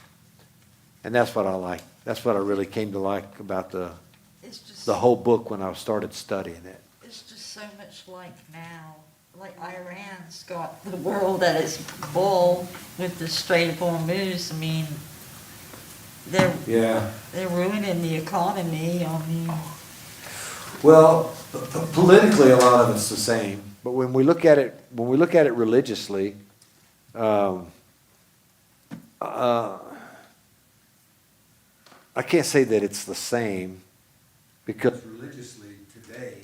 Speaker 9: And that's what I like. That's what I really came to like about
Speaker 4: It's just,
Speaker 9: the whole book when I started studying it.
Speaker 4: it's just so much like now. Like Iran's got the world at its full with the Strait of Hormuz. I mean,
Speaker 9: Yeah.
Speaker 4: they're ruining the economy. I mean,
Speaker 9: Well, politically, a lot of it's the same. But when we look at it religiously, I can't say that it's the same, because religiously today,